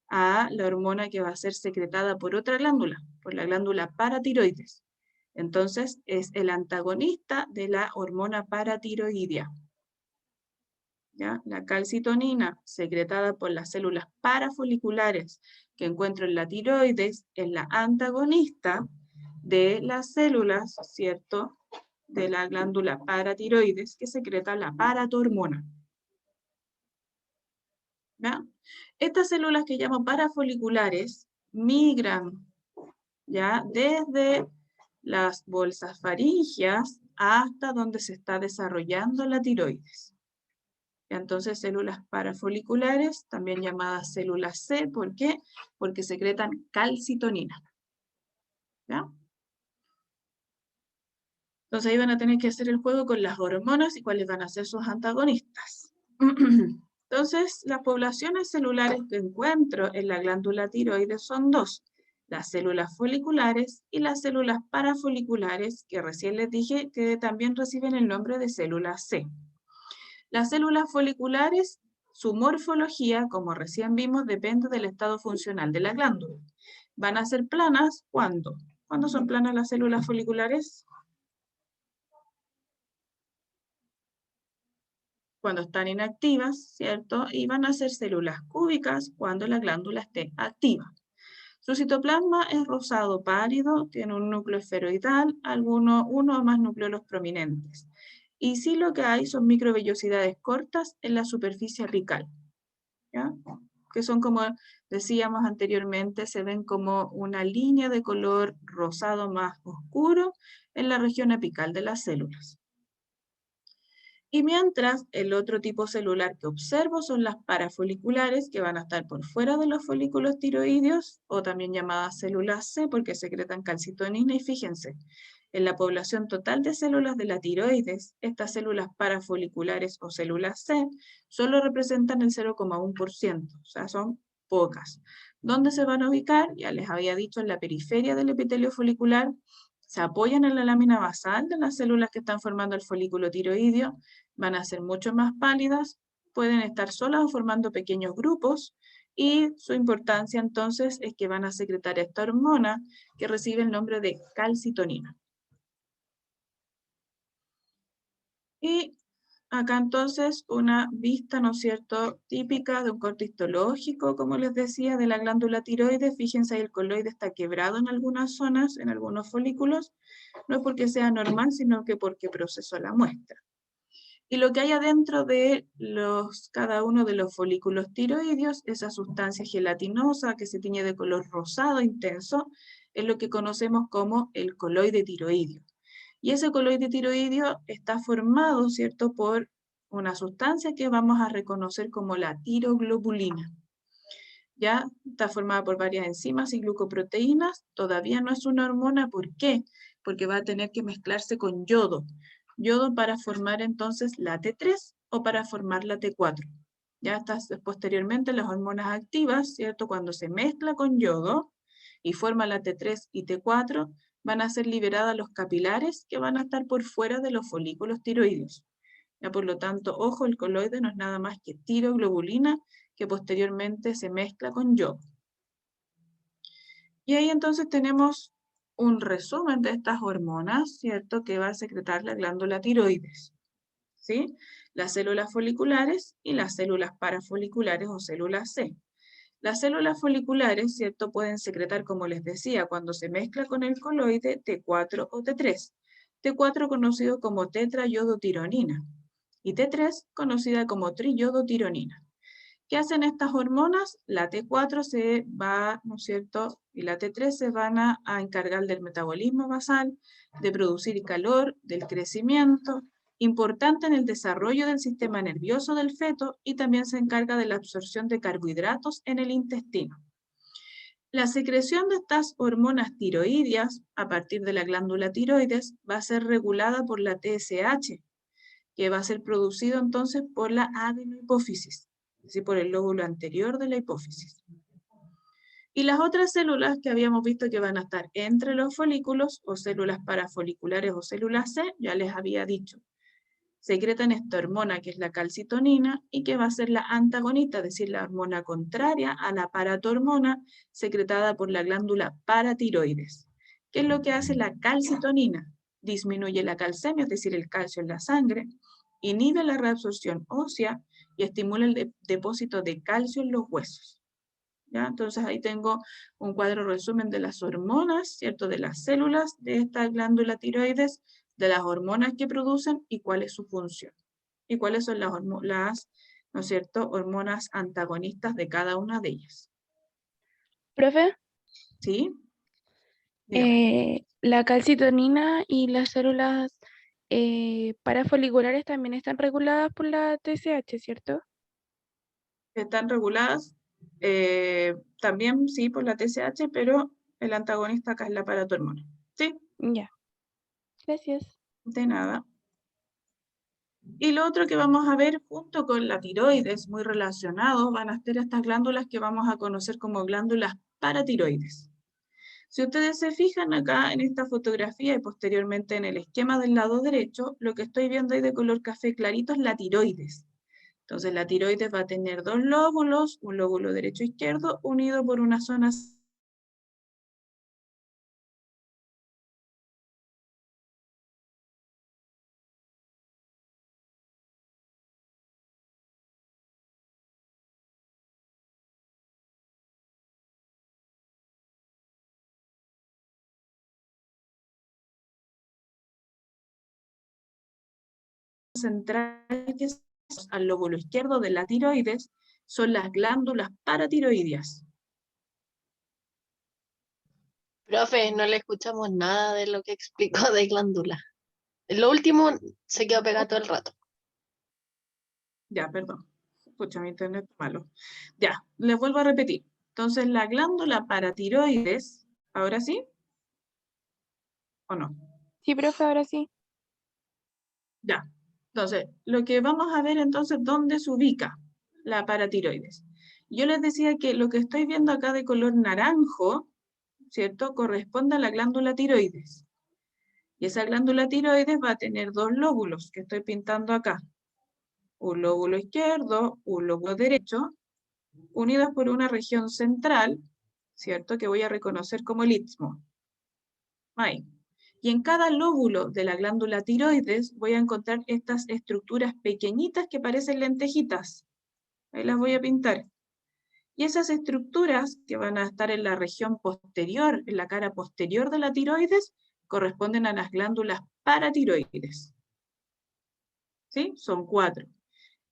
a la hormona que va a ser secretada por otra glándula, por la glándula paratiroides. Entonces, es el antagonista de la hormona paratiroidea. ¿Ya? La calcitonina secretada por las células parafoliculares que encuentro en la tiroides es la antagonista de las células, ¿cierto?, de la glándula paratiroides que secreta la paratormona. ¿Ya? Estas células que llamo parafoliculares migran, ¿ya?, desde las bolsas faríngeas hasta donde se está desarrollando la tiroides. Entonces, células parafoliculares, también llamadas células C, ¿por qué? Porque secretan calcitonina. ¿Ya? Entonces ahí van a tener que hacer el juego con las hormonas y cuáles van a ser sus antagonistas. Entonces, las poblaciones celulares que encuentro en la glándula tiroides son dos: las células foliculares y las células parafoliculares, que recién les dije que también reciben el nombre de células C. Las células foliculares, su morfología, como recién vimos, depende del estado funcional de la glándula. Van a ser planas, ¿cuándo? ¿Cuándo son planas las células foliculares? Cuando están inactivas, ¿cierto? Y van a ser células cúbicas cuando la glándula esté activa. Su citoplasma es rosado pálido, tiene un núcleo esferoidal, uno o más nucleolos prominentes. Y sí, lo que hay son microvellosidades cortas en la superficie apical, ¿ya? Que son, como decíamos anteriormente, se ven como una línea de color rosado más oscuro en la región apical de las células. Y mientras, el otro tipo celular que observo son las parafoliculares, que van a estar por fuera de los folículos tiroideos, o también llamadas células C, porque secretan calcitonina. Y fíjense, en la población total de células de la tiroides, estas células parafoliculares o células C solo representan el 0,1%, o sea, son pocas. ¿Dónde se van a ubicar? Ya les había dicho, en la periferia del epitelio folicular. Se apoyan en la lámina basal de las células que están formando el folículo tiroideo, van a ser mucho más pálidas, pueden estar solas o formando pequeños grupos, y su importancia entonces es que van a secretar esta hormona que recibe el nombre de calcitonina. Y acá entonces una vista, ¿no es cierto?, típica de un corte histológico, como les decía, de la glándula tiroides. Fíjense ahí, el coloide está quebrado en algunas zonas, en algunos folículos. No es porque sea normal, sino que porque procesó la muestra. Y lo que hay adentro de cada uno de los folículos tiroideos, esa sustancia gelatinosa que se tiñe de color rosado intenso, es lo que conocemos como el coloide tiroideo. Y ese coloide tiroideo está formado, ¿cierto?, por una sustancia que vamos a reconocer como la tiroglobulina. Ya está formada por varias enzimas y glucoproteínas. Todavía no es una hormona. ¿Por qué? Porque va a tener que mezclarse con yodo. Yodo para formar entonces la T3 o para formar la T4. Ya estas posteriormente las hormonas activas, ¿cierto?, cuando se mezcla con yodo y forma la T3 y T4, van a ser liberadas los capilares que van a estar por fuera de los folículos tiroideos. Ya, por lo tanto, ojo, el coloide no es nada más que tiroglobulina, que posteriormente se mezcla con yodo. Y ahí entonces tenemos un resumen de estas hormonas, ¿cierto?, que va a secretar la glándula tiroides, ¿sí? Las células foliculares y las células parafoliculares o células C. Las células foliculares, ¿cierto?, pueden secretar, como les decía, cuando se mezcla con el coloide, T4 o T3. T4 conocido como tetrayodotironina y T3 conocida como triyodotironina. ¿Qué hacen estas hormonas? La T4 se va, ¿no es cierto?, y la T3 se van a encargar del metabolismo basal, de producir calor, del crecimiento, importante en el desarrollo del sistema nervioso del feto y también se encarga de la absorción de carbohidratos en el intestino. La secreción de estas hormonas tiroideas a partir de la glándula tiroides va a ser regulada por la TSH, que va a ser producido entonces por la adenohipófisis, es decir, por el lóbulo anterior de la hipófisis. Y las otras células que habíamos visto que van a estar entre los folículos, o células parafoliculares o células C, ya les había dicho. Secretan esta hormona que es la calcitonina y que va a ser la antagonista, es decir, la hormona contraria a la paratormona secretada por la glándula paratiroides. ¿Qué es lo que hace la calcitonina? Disminuye la calcemia, es decir, el calcio en la sangre, inhibe la reabsorción ósea y estimula el depósito de calcio en los huesos. ¿Ya? Entonces ahí tengo un cuadro resumen de las hormonas, ¿cierto? De las células de esta glándula tiroides, de las hormonas que producen y cuál es su función. Y cuáles son las ¿no es cierto?, hormonas antagonistas de cada una de ellas. Profe, ¿Sí? Dígame. la calcitonina y las células parafoliculares también están reguladas por la TSH, ¿cierto? Están reguladas también, sí, por la TSH, pero el antagonista acá es la paratormona. ¿Sí? Ya. Gracias. De nada. Y lo otro que vamos a ver junto con la tiroides, muy relacionado, van a ser estas glándulas que vamos a conocer como glándulas paratiroides. Si ustedes se fijan acá en esta fotografía y posteriormente en el esquema del lado derecho, lo que estoy viendo ahí de color café clarito es la tiroides. Entonces la tiroides va a tener dos lóbulos, un lóbulo derecho e izquierdo, unido por una zona central que es al lóbulo izquierdo de la tiroides son las glándulas paratiroideas. Profe, no le escuchamos nada de lo que explicó de glándula. Lo último se quedó pegado todo el rato. Ya, perdón. Escucha, mi internet es malo. Ya, les vuelvo a repetir. Entonces, la glándula paratiroides, ¿ahora sí? ¿O no? Sí, profe, ahora sí. Ya. Entonces, lo que vamos a ver entonces, ¿dónde se ubica la paratiroides? Yo les decía que lo que estoy viendo acá de color naranjo, ¿cierto? Corresponde a la glándula tiroides. Y esa glándula tiroides va a tener dos lóbulos que estoy pintando acá. Un lóbulo izquierdo, un lóbulo derecho, unidos por una región central, ¿cierto? Que voy a reconocer como el istmo. Ahí. Y en cada lóbulo de la glándula tiroides voy a encontrar estas estructuras pequeñitas que parecen lentejitas. Ahí las voy a pintar. Y esas estructuras que van a estar en la región posterior, en la cara posterior de la tiroides, corresponden a las glándulas paratiroides. ¿Sí? Son 4.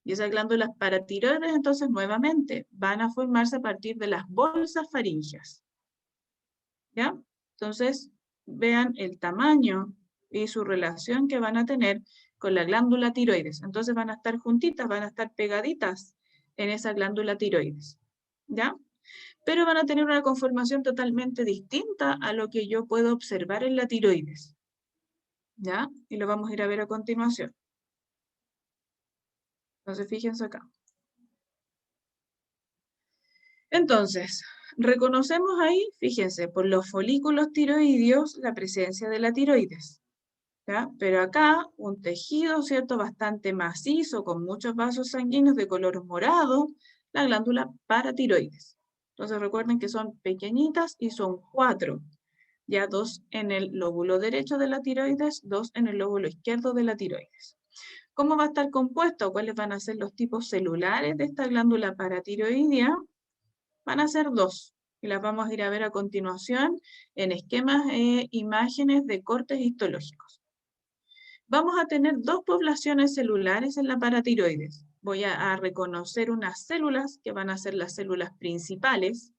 Y esas glándulas paratiroides, entonces, nuevamente, van a formarse a partir de las bolsas faríngeas. ¿Ya? Entonces, vean el tamaño y su relación que van a tener con la glándula tiroides. Entonces van a estar juntitas, van a estar pegaditas en esa glándula tiroides. ¿Ya? Pero van a tener una conformación totalmente distinta a lo que yo puedo observar en la tiroides. ¿Ya? Y lo vamos a ir a ver a continuación. Entonces, fíjense acá. Entonces, reconocemos ahí, fíjense, por los folículos tiroideos la presencia de la tiroides. ¿Ya? Pero acá un tejido, ¿cierto?, bastante macizo, con muchos vasos sanguíneos de color morado, la glándula paratiroides. Entonces recuerden que son pequeñitas y son 4. Ya 2 en el lóbulo derecho de la tiroides, 2 en el lóbulo izquierdo de la tiroides. ¿Cómo va a estar compuesto? ¿Cuáles van a ser los tipos celulares de esta glándula paratiroidea? Van a ser 2. Y las vamos a ir a ver a continuación en esquemas e imágenes de cortes histológicos. Vamos a tener 2 poblaciones celulares en la paratiroides. Voy a reconocer unas células que van a ser las células principales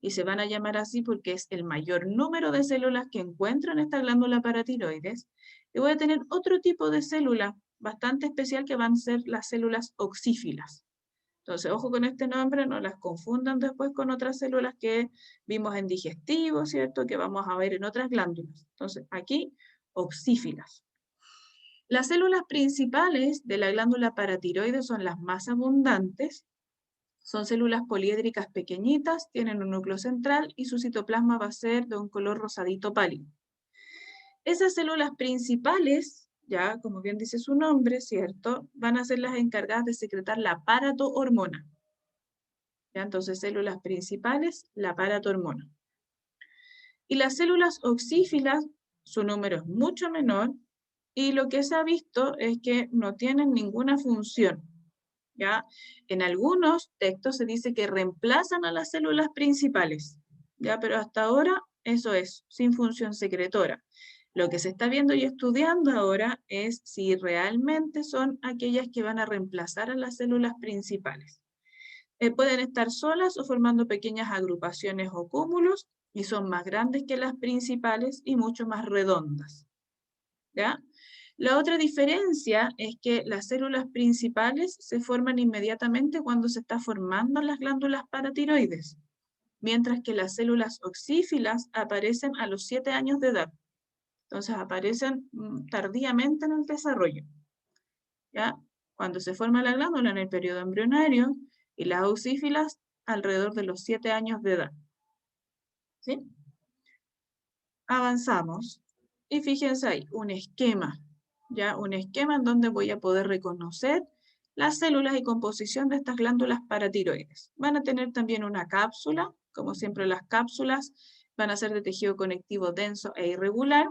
y se van a llamar así porque es el mayor número de células que encuentro en esta glándula paratiroides. Y voy a tener otro tipo de célula bastante especial que van a ser las células oxífilas. Entonces, ojo con este nombre, no las confundan después con otras células que vimos en digestivo, ¿cierto? Que vamos a ver en otras glándulas. Entonces, aquí, oxífilas. Las células principales de la glándula paratiroides son las más abundantes. Son células poliédricas pequeñitas, tienen un núcleo central y su citoplasma va a ser de un color rosadito pálido. Esas células principales, ya como bien dice su nombre, ¿cierto? Van a ser las encargadas de secretar la paratohormona. ¿Ya? Entonces, células principales, la paratohormona. Y las células oxífilas, su número es mucho menor, y lo que se ha visto es que no tienen ninguna función. ¿Ya? En algunos textos se dice que reemplazan a las células principales, ¿ya? Pero hasta ahora eso es, sin función secretora. Lo que se está viendo y estudiando ahora es si realmente son aquellas que van a reemplazar a las células principales. Pueden estar solas o formando pequeñas agrupaciones o cúmulos y son más grandes que las principales y mucho más redondas. ¿Ya? La otra diferencia es que las células principales se forman inmediatamente cuando se está formando las glándulas paratiroides, mientras que las células oxífilas aparecen a los 7 años de edad. Entonces aparecen tardíamente en el desarrollo. ¿Ya? Cuando se forma la glándula en el periodo embrionario y las oxífilas alrededor de los 7 años de edad. ¿Sí? Avanzamos y fíjense ahí, un esquema. ¿Ya? Un esquema en donde voy a poder reconocer las células y composición de estas glándulas paratiroides. Van a tener también una cápsula, como siempre las cápsulas van a ser de tejido conectivo denso e irregular.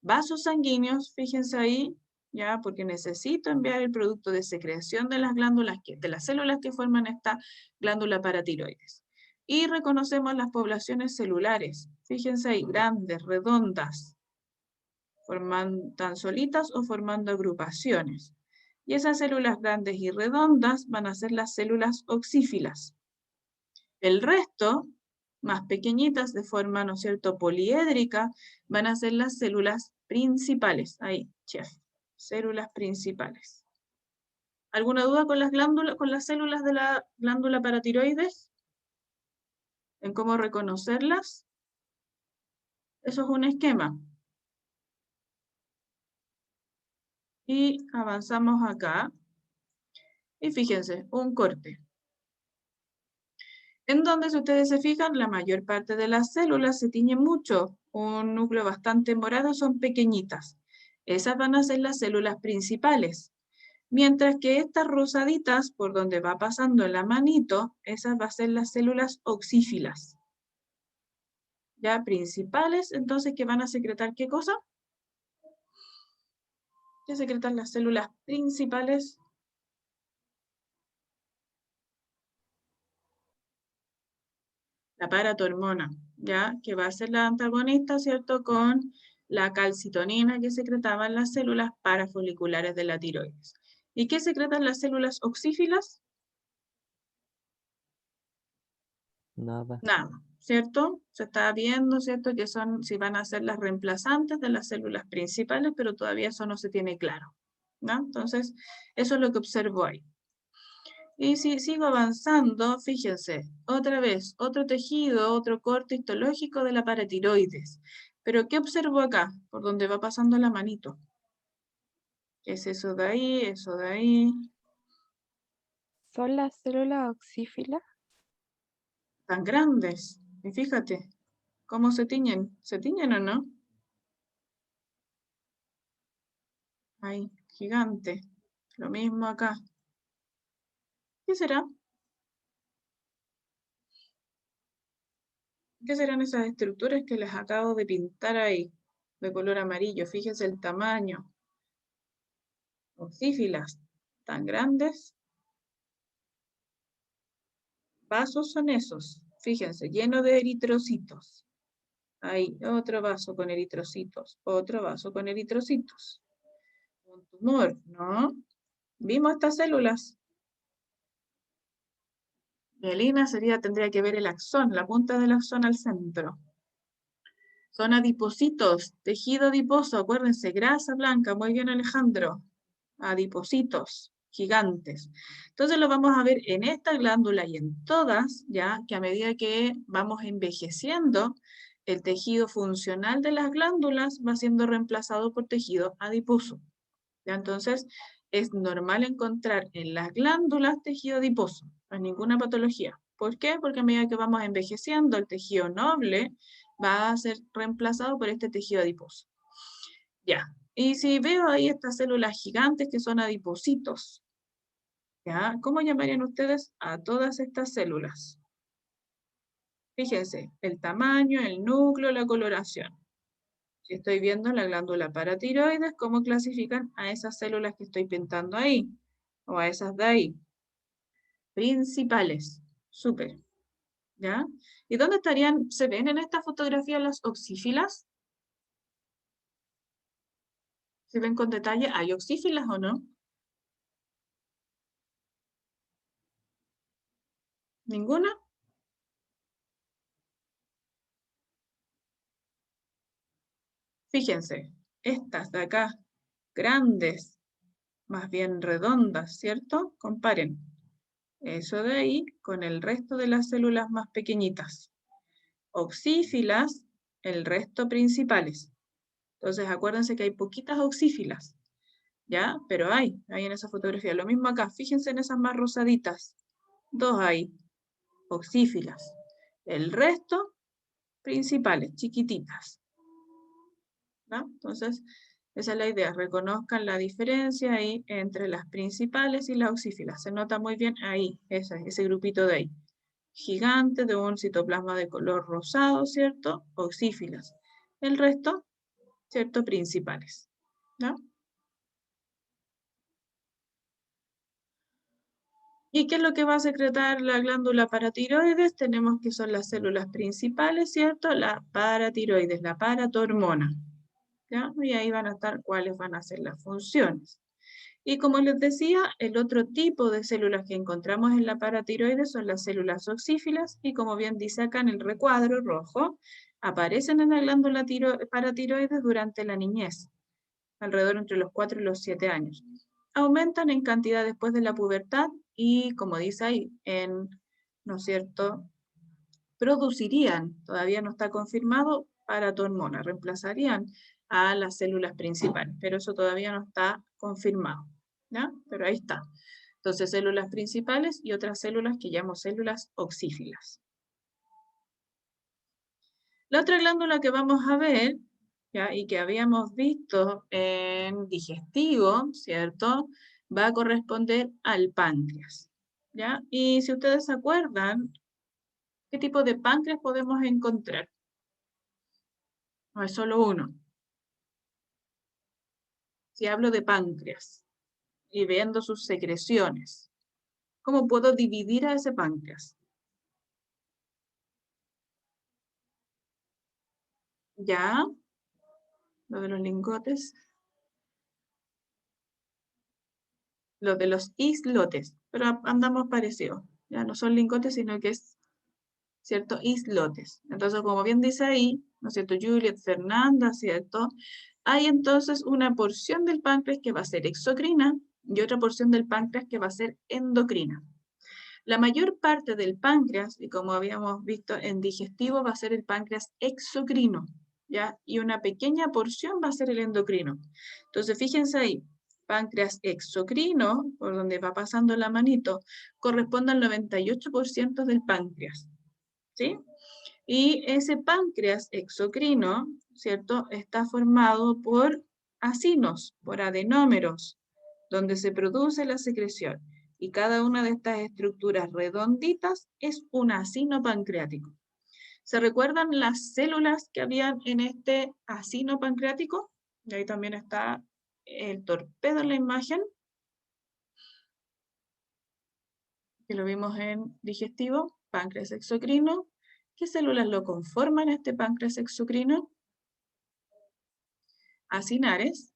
Vasos sanguíneos, fíjense ahí, ya, porque necesito enviar el producto de secreción de las glándulas, de las células que forman esta glándula paratiroides. Y reconocemos las poblaciones celulares, fíjense ahí, grandes, redondas, formando tan solitas o formando agrupaciones. Y esas células grandes y redondas van a ser las células oxífilas. El resto, más pequeñitas de forma, ¿no es cierto?, poliédrica, van a ser las células principales. Ahí, chef, células principales. ¿Alguna duda con las glándulas, con las células de la glándula paratiroides? ¿En cómo reconocerlas? Eso es un esquema. Y avanzamos acá. Y fíjense, un corte. En donde, si ustedes se fijan, la mayor parte de las células se tiñe mucho. Un núcleo bastante morado, son pequeñitas. Esas van a ser las células principales. Mientras que estas rosaditas, por donde va pasando la manito, esas van a ser las células oxífilas. ¿Ya? Principales, entonces, ¿qué van a secretar qué cosa? ¿Qué secretan las células principales? La paratohormona, ¿ya? Que va a ser la antagonista, ¿cierto? Con la calcitonina que secretaban las células parafoliculares de la tiroides. ¿Y qué secretan las células oxífilas? Nada. Nada, ¿cierto? Se está viendo, ¿cierto? Que son, si van a ser las reemplazantes de las células principales, pero todavía eso no se tiene claro, ¿no? Entonces, eso es lo que observo ahí. Y si sigo avanzando, fíjense, otra vez, otro tejido, otro corte histológico de la paratiroides. Pero ¿qué observo acá? Por donde va pasando la manito. ¿Qué es eso de ahí? Eso de ahí. ¿Son las células oxífilas? Tan grandes. Y fíjate, ¿cómo se tiñen? ¿Se tiñen o no? Ahí, gigante. Lo mismo acá. ¿Qué será? ¿Qué serán esas estructuras que les acabo de pintar ahí? De color amarillo. Fíjense el tamaño. Oxífilas. Tan grandes. Vasos son esos. Fíjense, lleno de eritrocitos. Ahí, otro vaso con eritrocitos. Otro vaso con eritrocitos. Un tumor, ¿no? ¿Vimos estas células? Mielina tendría que ver el axón, la punta del axón al centro. Son adipocitos, tejido adiposo, acuérdense, grasa blanca, muy bien Alejandro. adipocitos gigantes. Entonces lo vamos a ver en esta glándula y en todas, ya que a medida que vamos envejeciendo, el tejido funcional de las glándulas va siendo reemplazado por tejido adiposo. ¿Ya? Entonces, es normal encontrar en las glándulas tejido adiposo, no hay ninguna patología. ¿Por qué? Porque a medida que vamos envejeciendo, el tejido noble va a ser reemplazado por este tejido adiposo. Ya, y si veo ahí estas células gigantes que son adipocitos, ¿ya? ¿Cómo llamarían ustedes a todas estas células? Fíjense, el tamaño, el núcleo, la coloración. Si estoy viendo la glándula paratiroides, ¿cómo clasifican a esas células que estoy pintando ahí? O a esas de ahí. Principales. Súper. ¿Ya? ¿Y dónde estarían? ¿Se ven en esta fotografía las oxífilas? ¿Se ven con detalle? ¿Hay oxífilas o no? ¿Ninguna? Fíjense, estas de acá, grandes, más bien redondas, ¿cierto? Comparen eso de ahí con el resto de las células más pequeñitas. Oxífilas, el resto principales. Entonces acuérdense que hay poquitas oxífilas, ¿ya? Pero hay en esa fotografía. Lo mismo acá, fíjense en esas más rosaditas. 2 hay, oxífilas. El resto, principales, chiquititas. ¿No? Entonces, esa es la idea. Reconozcan la diferencia ahí entre las principales y las oxífilas. Se nota muy bien ahí, ese grupito de ahí. Gigante de un citoplasma de color rosado, ¿cierto? Oxífilas. El resto, ¿cierto? Principales. ¿No? ¿Y qué es lo que va a secretar la glándula paratiroides? Tenemos que son las células principales, ¿cierto? La paratiroides, la paratormona. ¿Ya? Y ahí van a estar cuáles van a ser las funciones. Y como les decía, el otro tipo de células que encontramos en la paratiroides son las células oxífilas, y como bien dice acá en el recuadro rojo, aparecen en la glándula paratiroides durante la niñez, alrededor entre los 4 y los 7 años. Aumentan en cantidad después de la pubertad y, como dice ahí, ¿no es cierto?, producirían, todavía no está confirmado, paratormona, reemplazarían a las células principales, pero eso todavía no está confirmado, ¿ya? Pero ahí está. Entonces, células principales y otras células que llamo células oxífilas. La otra glándula que vamos a ver, ¿ya? Y que habíamos visto en digestivo, ¿cierto?, va a corresponder al páncreas, ¿ya? Y si ustedes se acuerdan, ¿qué tipo de páncreas podemos encontrar? No es solo uno. Si hablo de páncreas y viendo sus secreciones, ¿cómo puedo dividir a ese páncreas? ¿Ya? Lo de los lingotes. Lo de los islotes, pero andamos parecidos. Ya no son lingotes, sino que es, ¿cierto?, islotes. Entonces, como bien dice ahí, ¿no es cierto?, Juliet, Fernanda, ¿cierto?, hay entonces una porción del páncreas que va a ser exocrina y otra porción del páncreas que va a ser endocrina. La mayor parte del páncreas, y como habíamos visto en digestivo, va a ser el páncreas exocrino, ¿ya? Y una pequeña porción va a ser el endocrino. Entonces, fíjense ahí, páncreas exocrino, por donde va pasando la manito, corresponde al 98% del páncreas, ¿sí? Y ese páncreas exocrino, ¿cierto?, está formado por acinos, por adenómeros, donde se produce la secreción. Y cada una de estas estructuras redonditas es un acino pancreático. ¿Se recuerdan las células que habían en este acino pancreático? Y ahí también está el torpedo en la imagen, que lo vimos en digestivo, páncreas exocrino. ¿Qué células lo conforman este páncreas exocrino? Acinares,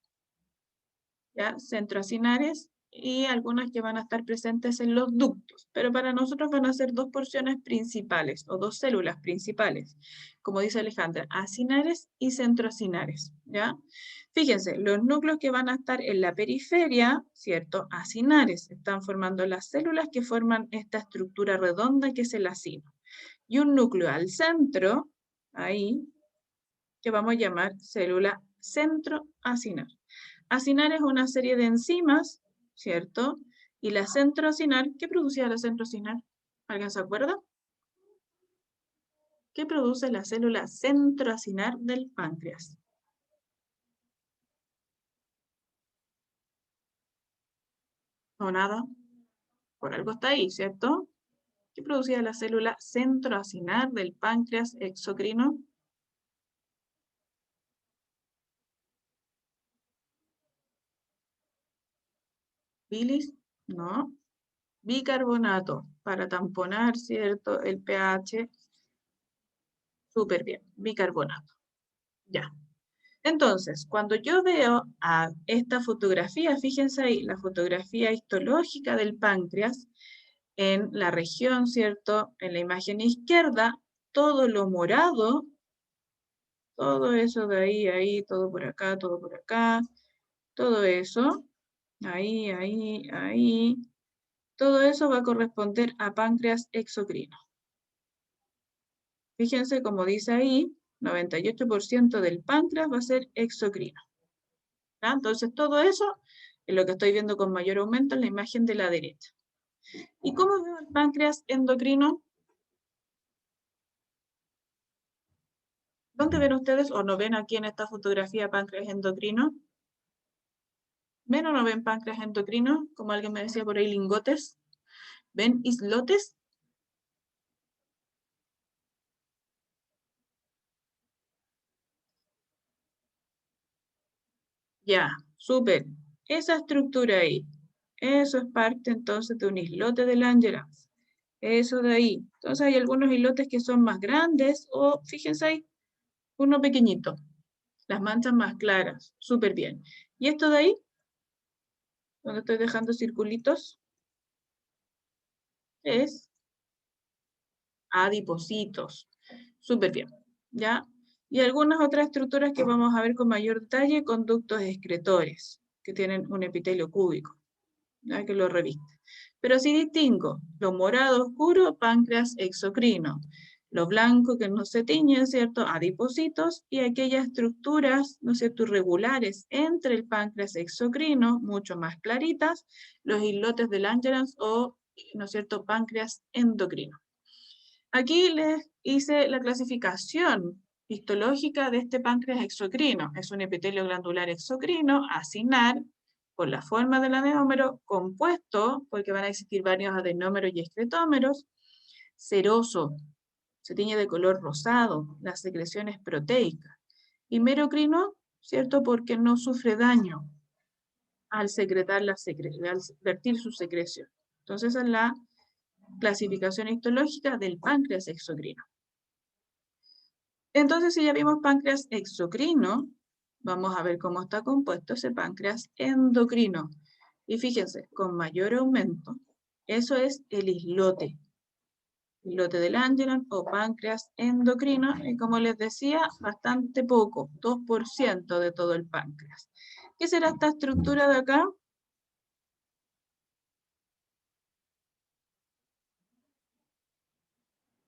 ¿ya? Centroacinares y algunas que van a estar presentes en los ductos, pero para nosotros van a ser dos porciones principales o dos células principales, como dice Alejandra, acinares y centroacinares, ¿ya? Fíjense, los núcleos que van a estar en la periferia, ¿cierto? Acinares, están formando las células que forman esta estructura redonda que es el acino. Y un núcleo al centro, ahí, que vamos a llamar célula centroacinar. Acinar es una serie de enzimas, ¿cierto? Y la centroacinar, ¿qué producía la centroacinar? ¿Alguien se acuerda? ¿Qué produce la célula centroacinar del páncreas? ¿O nada? Por algo está ahí, ¿cierto? ¿Qué producía la célula centroacinar del páncreas exocrino? ¿Bilis? No. Bicarbonato, para tamponar, ¿cierto? El pH. Súper bien, bicarbonato. Ya. Entonces, cuando yo veo a esta fotografía, fíjense ahí, la fotografía histológica del páncreas, en la región, ¿cierto? En la imagen izquierda, todo lo morado, todo eso de ahí, todo por acá, todo eso, ahí, todo eso va a corresponder a páncreas exocrino. Fíjense como dice ahí, 98% del páncreas va a ser exocrino. ¿Ya? Entonces todo eso es lo que estoy viendo con mayor aumento en la imagen de la derecha. ¿Y cómo veo el páncreas endocrino? ¿Dónde ven ustedes o no ven aquí en esta fotografía páncreas endocrino? ¿Ven o no ven páncreas endocrino? Como alguien me decía por ahí, lingotes. ¿Ven islotes? Ya, súper. Esa estructura ahí, eso es parte entonces de un islote de Langerhans. Eso de ahí. Entonces hay algunos islotes que son más grandes o, fíjense ahí, uno pequeñito. Las manchas más claras, súper bien. ¿Y esto de ahí? Donde estoy dejando circulitos, es adipocitos. Súper bien, ¿ya? Y algunas otras estructuras que vamos a ver con mayor detalle, conductos excretores, que tienen un epitelio cúbico, ¿ya? Que lo reviste. Pero si distingo lo morado oscuro, páncreas exocrino, lo blanco que no se tiñe, ¿cierto? Adipocitos, y aquellas estructuras, ¿no es cierto?, irregulares entre el páncreas exocrino, mucho más claritas, los islotes de Langerhans o, ¿no es cierto?, páncreas endocrino. Aquí les hice la clasificación histológica de este páncreas exocrino. Es un epitelio glandular exocrino, acinar, por la forma del adenómero, compuesto, porque van a existir varios adenómeros y excretómeros, seroso, se tiñe de color rosado, la secreción es proteica. Y merocrino, ¿cierto?, porque no sufre daño al secretar al vertir su secreción. Entonces, esa es la clasificación histológica del páncreas exocrino. Entonces, si ya vimos páncreas exocrino, vamos a ver cómo está compuesto ese páncreas endocrino. Y fíjense, con mayor aumento, eso es el islote de Langerhans o páncreas endocrino, y como les decía, bastante poco, 2% de todo el páncreas. ¿Qué será esta estructura de acá?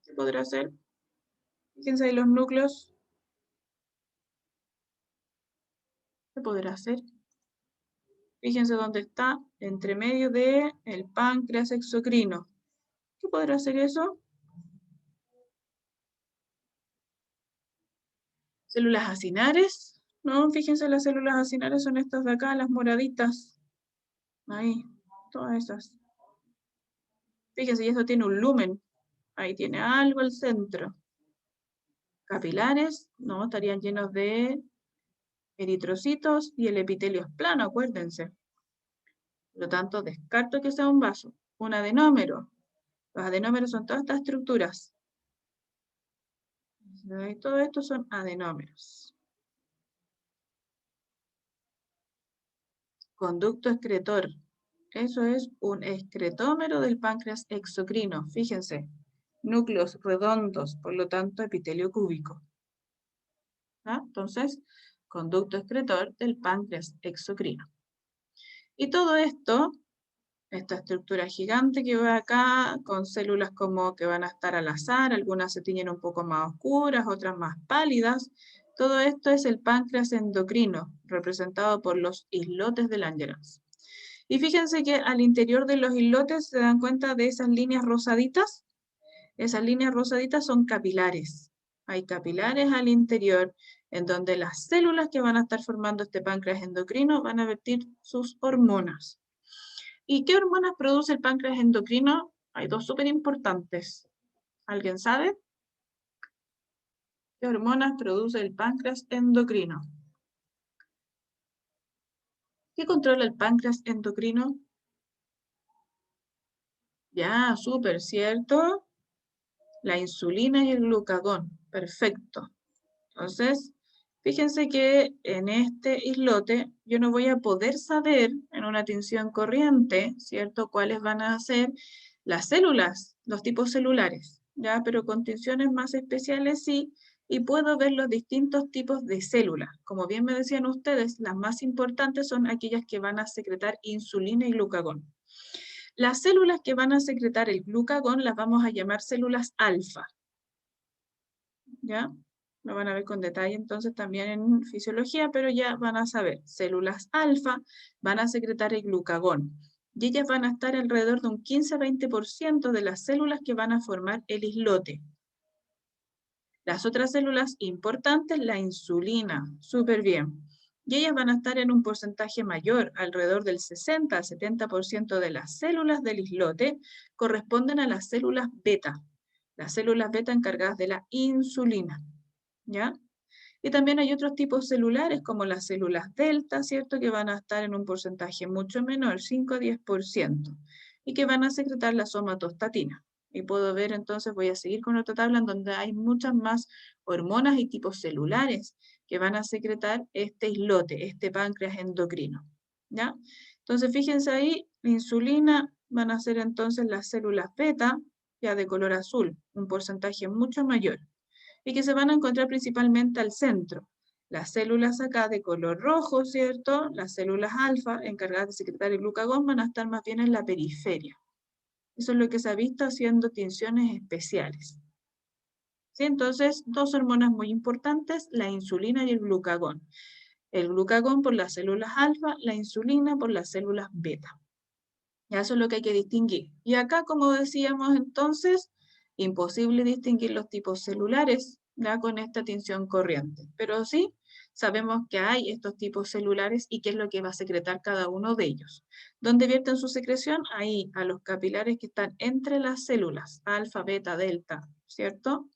¿Qué podrá ser? Fíjense ahí los núcleos. ¿Qué podrá ser? Fíjense dónde está, entre medio del páncreas exocrino. ¿Qué podrá ser eso? Células acinares. No, fíjense, las células acinares son estas de acá, las moraditas. Ahí, todas esas. Fíjense, y esto tiene un lumen. Ahí tiene algo al centro. Capilares, no, estarían llenos de eritrocitos y el epitelio es plano, acuérdense. Por lo tanto, descarto que sea un vaso. Un adenómero. Los adenómeros son todas estas estructuras. Todo esto son adenómeros. Conducto excretor. Eso es un excretómero del páncreas exocrino. Fíjense, núcleos redondos, por lo tanto, epitelio cúbico. ¿Ah? Entonces, conducto excretor del páncreas exocrino. Y todo esto, esta estructura gigante que va acá, con células como que van a estar al azar, algunas se tiñen un poco más oscuras, otras más pálidas. Todo esto es el páncreas endocrino, representado por los islotes de Langerhans. Y fíjense que al interior de los islotes se dan cuenta de esas líneas rosaditas. Esas líneas rosaditas son capilares. Hay capilares al interior en donde las células que van a estar formando este páncreas endocrino van a vertir sus hormonas. ¿Y qué hormonas produce el páncreas endocrino? Hay dos súper importantes. ¿Alguien sabe? ¿Qué hormonas produce el páncreas endocrino? ¿Qué controla el páncreas endocrino? Ya, súper, ¿cierto? La insulina y el glucagón. Perfecto. Entonces, fíjense que en este islote yo no voy a poder saber en una tinción corriente, ¿cierto?, cuáles van a ser las células, los tipos celulares, ¿ya? Pero con tinciones más especiales sí, y puedo ver los distintos tipos de células. Como bien me decían ustedes, las más importantes son aquellas que van a secretar insulina y glucagón. Las células que van a secretar el glucagón las vamos a llamar células alfa, ¿ya? Lo van a ver con detalle entonces también en fisiología, pero ya van a saber, células alfa van a secretar el glucagón, y ellas van a estar alrededor de un 15-20% de las células que van a formar el islote. Las otras células importantes, la insulina, súper bien. Y ellas van a estar en un porcentaje mayor, alrededor del 60-70% de las células del islote corresponden a las células beta. Las células beta encargadas de la insulina, ¿ya? Y también hay otros tipos celulares, como las células delta, ¿cierto? Que van a estar en un porcentaje mucho menor, 5-10%, y que van a secretar la somatostatina. Y puedo ver entonces, voy a seguir con otra tabla en donde hay muchas más hormonas y tipos celulares que van a secretar este islote, este páncreas endocrino, ¿ya? Entonces fíjense ahí, la insulina van a ser entonces las células beta, ya de color azul, un porcentaje mucho mayor, y que se van a encontrar principalmente al centro. Las células acá de color rojo, ¿cierto? Las células alfa, encargadas de secretar el glucagón, van a estar más bien en la periferia. Eso es lo que se ha visto haciendo tinciones especiales. ¿Sí? Entonces, dos hormonas muy importantes, la insulina y el glucagón. El glucagón por las células alfa, la insulina por las células beta. Ya eso es lo que hay que distinguir. Y acá, como decíamos entonces, imposible distinguir los tipos celulares ya con esta tinción corriente. Pero sí sabemos que hay estos tipos celulares y qué es lo que va a secretar cada uno de ellos. ¿Dónde vierten su secreción? Ahí, a los capilares que están entre las células, alfa, beta, delta, ¿cierto?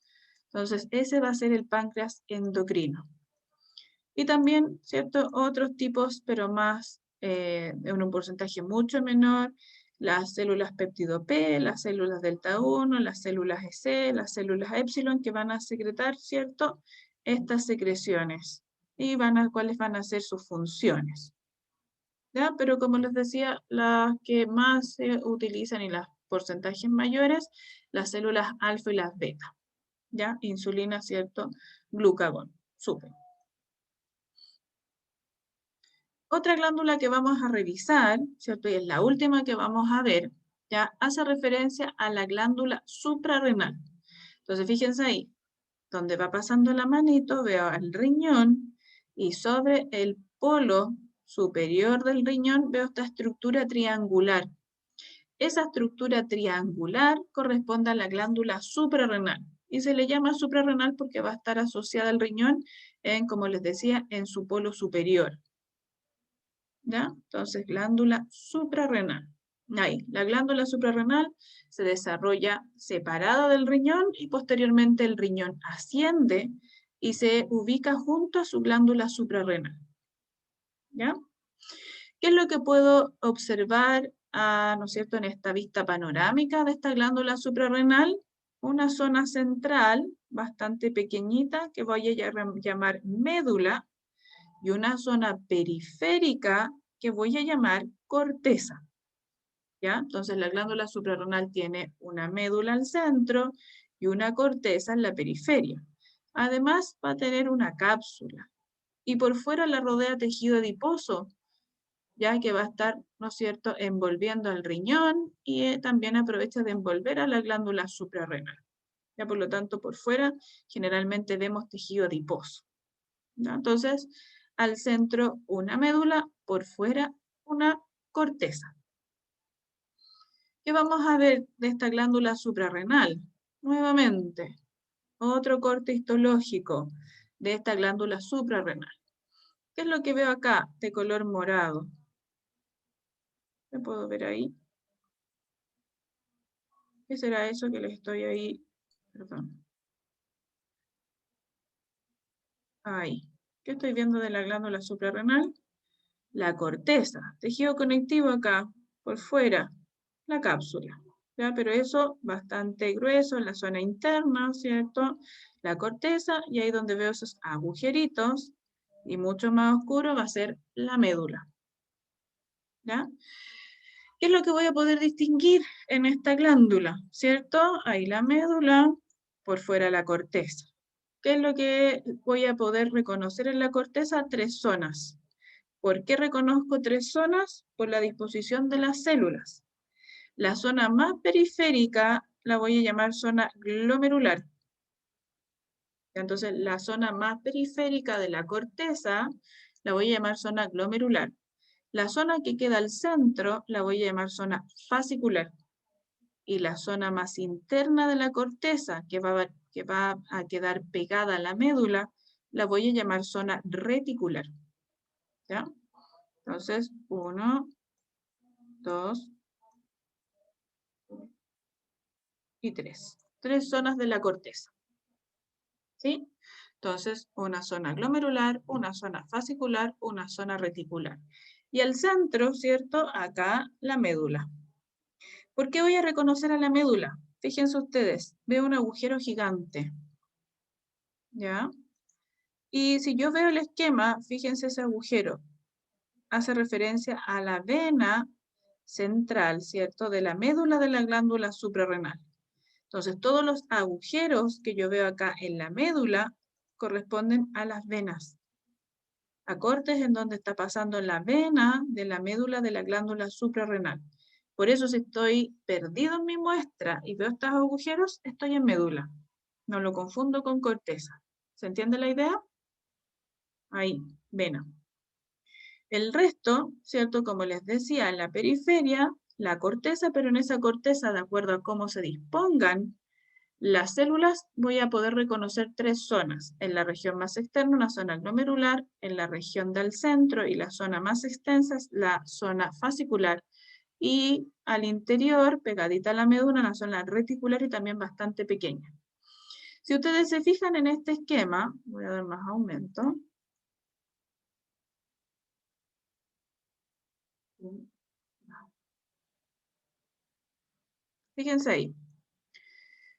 Entonces, ese va a ser el páncreas endocrino. Y también, ¿cierto? Otros tipos, pero más en un porcentaje mucho menor, las células péptido P, las células delta 1, las células EC, las células epsilon, que van a secretar, ¿cierto? Estas secreciones. Y cuáles van a ser sus funciones. ¿Ya? Pero como les decía, las que más se utilizan y los porcentajes mayores, las células alfa y las beta. ¿Ya? Insulina, ¿cierto? Glucagón. Súper. Otra glándula que vamos a revisar, ¿cierto? Y es la última que vamos a ver, ya hace referencia a la glándula suprarrenal. Entonces, fíjense ahí, donde va pasando la manito, veo al riñón, y sobre el polo superior del riñón veo esta estructura triangular. Esa estructura triangular corresponde a la glándula suprarrenal. Y se le llama suprarrenal porque va a estar asociada al riñón en, como les decía, en su polo superior. ¿Ya? Entonces, glándula suprarrenal. Ahí, la glándula suprarrenal se desarrolla separada del riñón y posteriormente el riñón asciende y se ubica junto a su glándula suprarrenal. ¿Ya? ¿Qué es lo que puedo observar, ¿no es cierto?, en esta vista panorámica de esta glándula suprarrenal? Una zona central bastante pequeñita que voy a llamar médula, y una zona periférica que voy a llamar corteza. ¿Ya? Entonces la glándula suprarrenal tiene una médula al centro y una corteza en la periferia. Además va a tener una cápsula. Y por fuera la rodea tejido adiposo, ya que va a estar, ¿no es cierto?, envolviendo al riñón y también aprovecha de envolver a la glándula suprarrenal. Ya, por lo tanto, por fuera generalmente vemos tejido adiposo. ¿Ya? Entonces, al centro una médula, por fuera una corteza. ¿Qué vamos a ver de esta glándula suprarrenal? Nuevamente, otro corte histológico de esta glándula suprarrenal. ¿Qué es lo que veo acá de color morado? ¿Me puedo ver ahí? ¿Qué será eso que les estoy ahí? Perdón. Ahí. ¿Qué estoy viendo de la glándula suprarrenal? La corteza. Tejido conectivo acá, por fuera. La cápsula. ¿Ya? Pero eso bastante grueso en la zona interna, ¿cierto? La corteza, y ahí donde veo esos agujeritos, y mucho más oscuro va a ser la médula. ¿Ya? ¿Qué es lo que voy a poder distinguir en esta glándula? ¿Cierto? Ahí la médula, por fuera la corteza. ¿Qué es lo que voy a poder reconocer en la corteza? 3 zonas. ¿Por qué reconozco 3 zonas? Por la disposición de las células. La zona más periférica la voy a llamar zona glomerular. Entonces, la zona más periférica de la corteza la voy a llamar zona glomerular. La zona que queda al centro la voy a llamar zona fascicular. Y la zona más interna de la corteza, que va a quedar pegada a la médula, la voy a llamar zona reticular. ¿Ya? Entonces, 1, 2 y 3. 3 zonas de la corteza. ¿Sí? Entonces, una zona glomerular, una zona fascicular, una zona reticular. Y al centro, ¿cierto? Acá la médula. ¿Por qué voy a reconocer a la médula? Fíjense ustedes, veo un agujero gigante. ¿Ya? Y si yo veo el esquema, fíjense ese agujero. Hace referencia a la vena central, ¿cierto? De la médula de la glándula suprarrenal. Entonces, todos los agujeros que yo veo acá en la médula corresponden a las venas. A cortes en donde está pasando la vena de la médula de la glándula suprarrenal. Por eso, si estoy perdido en mi muestra y veo estos agujeros, estoy en médula. No lo confundo con corteza. ¿Se entiende la idea? Ahí, vena. El resto, ¿cierto? Como les decía, en la periferia, la corteza, pero en esa corteza, de acuerdo a cómo se dispongan las células, voy a poder reconocer 3 zonas. En la región más externa, una zona glomerular, en la región del centro y la zona más extensa es la zona fascicular. Y al interior, pegadita a la médula, una zona reticular y también bastante pequeña. Si ustedes se fijan en este esquema, voy a dar más aumento. Fíjense ahí.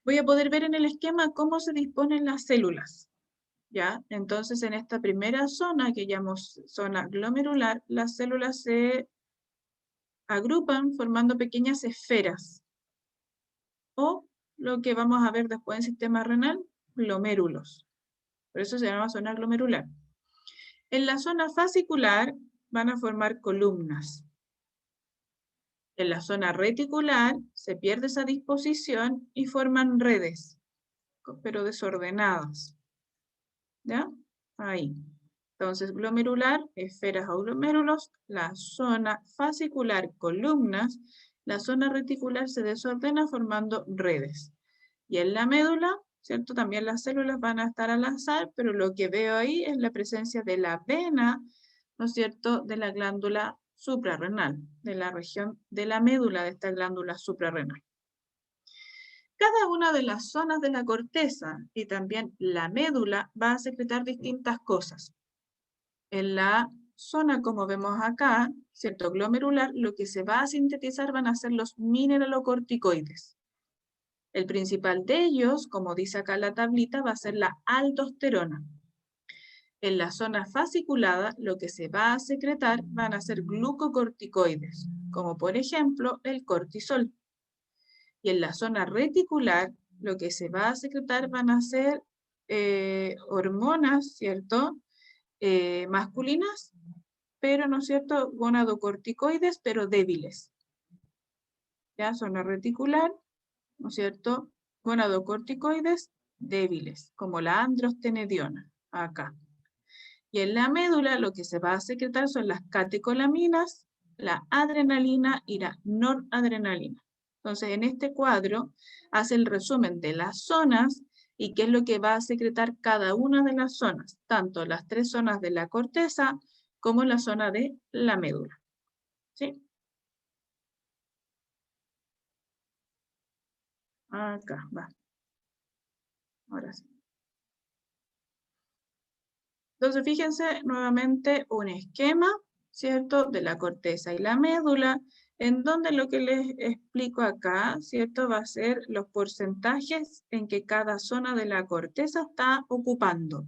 Voy a poder ver en el esquema cómo se disponen las células. ¿Ya? Entonces, en esta primera zona, que llamamos zona glomerular, las células se agrupan formando pequeñas esferas. O lo que vamos a ver después en sistema renal, glomérulos. Por eso se llama zona glomerular. En la zona fascicular van a formar columnas. En la zona reticular se pierde esa disposición y forman redes, pero desordenadas. ¿Ya? Ahí. Entonces, glomerular, esferas o glomérulos, la zona fascicular, columnas, la zona reticular se desordena formando redes. Y en la médula, ¿cierto? También las células van a estar al azar, pero lo que veo ahí es la presencia de la vena, ¿no es cierto?, de la glándula suprarrenal, de la región de la médula de esta glándula suprarrenal. Cada una de las zonas de la corteza y también la médula va a secretar distintas cosas. En la zona, como vemos acá, ¿cierto?, glomerular, lo que se va a sintetizar van a ser los mineralocorticoides. El principal de ellos, como dice acá la tablita, va a ser la aldosterona. En la zona fasciculada, lo que se va a secretar van a ser glucocorticoides. como por ejemplo el cortisol. Y en la zona reticular, lo que se va a secretar van a ser hormonas, ¿cierto? Masculinas, pero, ¿no es cierto?, gonadocorticoides, pero débiles. ¿Ya? Zona reticular, ¿no es cierto?, gonadocorticoides débiles, como la androstenediona, acá. Y en la médula lo que se va a secretar son las catecolaminas, la adrenalina y la noradrenalina. Entonces, en este cuadro hace el resumen de las zonas y qué es lo que va a secretar cada una de las zonas, tanto las 3 zonas de la corteza como la zona de la médula. ¿Sí? Acá va. Ahora sí. Entonces, fíjense nuevamente un esquema, ¿cierto?, de la corteza y la médula, en donde lo que les explico acá, ¿cierto?, va a ser los porcentajes en que cada zona de la corteza está ocupando.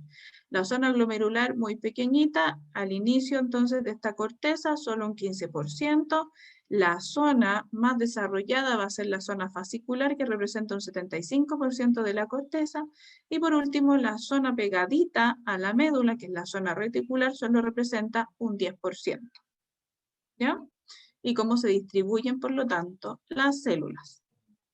La zona glomerular muy pequeñita, al inicio entonces de esta corteza, solo un 15%. La zona más desarrollada va a ser la zona fascicular, que representa un 75% de la corteza. Y por último, la zona pegadita a la médula, que es la zona reticular, solo representa un 10%. ¿Ya? Y cómo se distribuyen, por lo tanto, las células.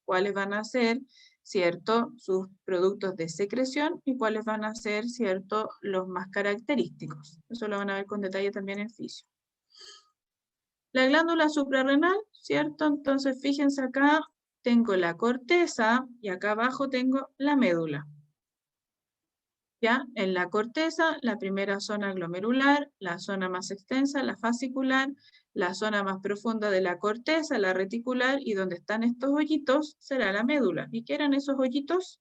Cuáles van a ser, ¿cierto?, sus productos de secreción y cuáles van a ser, ¿cierto?, los más característicos. Eso lo van a ver con detalle también en fisio. La glándula suprarrenal, ¿cierto? Entonces, fíjense acá, tengo la corteza y acá abajo tengo la médula. ¿Ya? En la corteza, la primera zona glomerular, la zona más extensa, la fascicular, la zona más profunda de la corteza, la reticular, y donde están estos hoyitos será la médula. ¿Y qué eran esos hoyitos?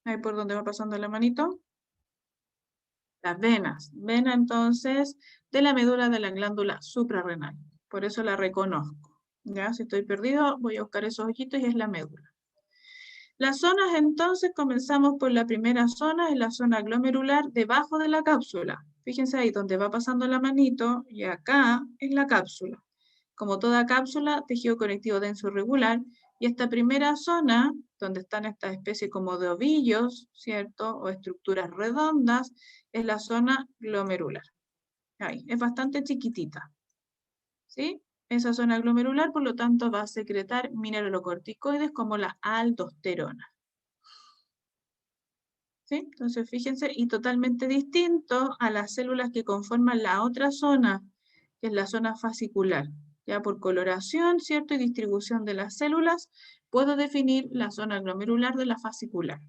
Ahí por donde va pasando la manito. Las venas. Vena entonces de la médula de la glándula suprarrenal. Por eso la reconozco. ¿Ya? Si estoy perdido, voy a buscar esos hoyitos y es la médula. Las zonas entonces, comenzamos por la primera zona, es la zona glomerular debajo de la cápsula. Fíjense ahí donde va pasando la manito y acá es la cápsula. Como toda cápsula, tejido conectivo denso irregular, y esta primera zona, donde están estas especies como de ovillos, ¿cierto?, o estructuras redondas, es la zona glomerular. Ahí, es bastante chiquitita. ¿Sí? Esa zona glomerular, por lo tanto, va a secretar mineralocorticoides como la aldosterona. ¿Sí? Entonces, fíjense, y totalmente distinto a las células que conforman la otra zona, que es la zona fascicular. Ya por coloración, ¿cierto?, y distribución de las células, puedo definir la zona glomerular de la fascicular.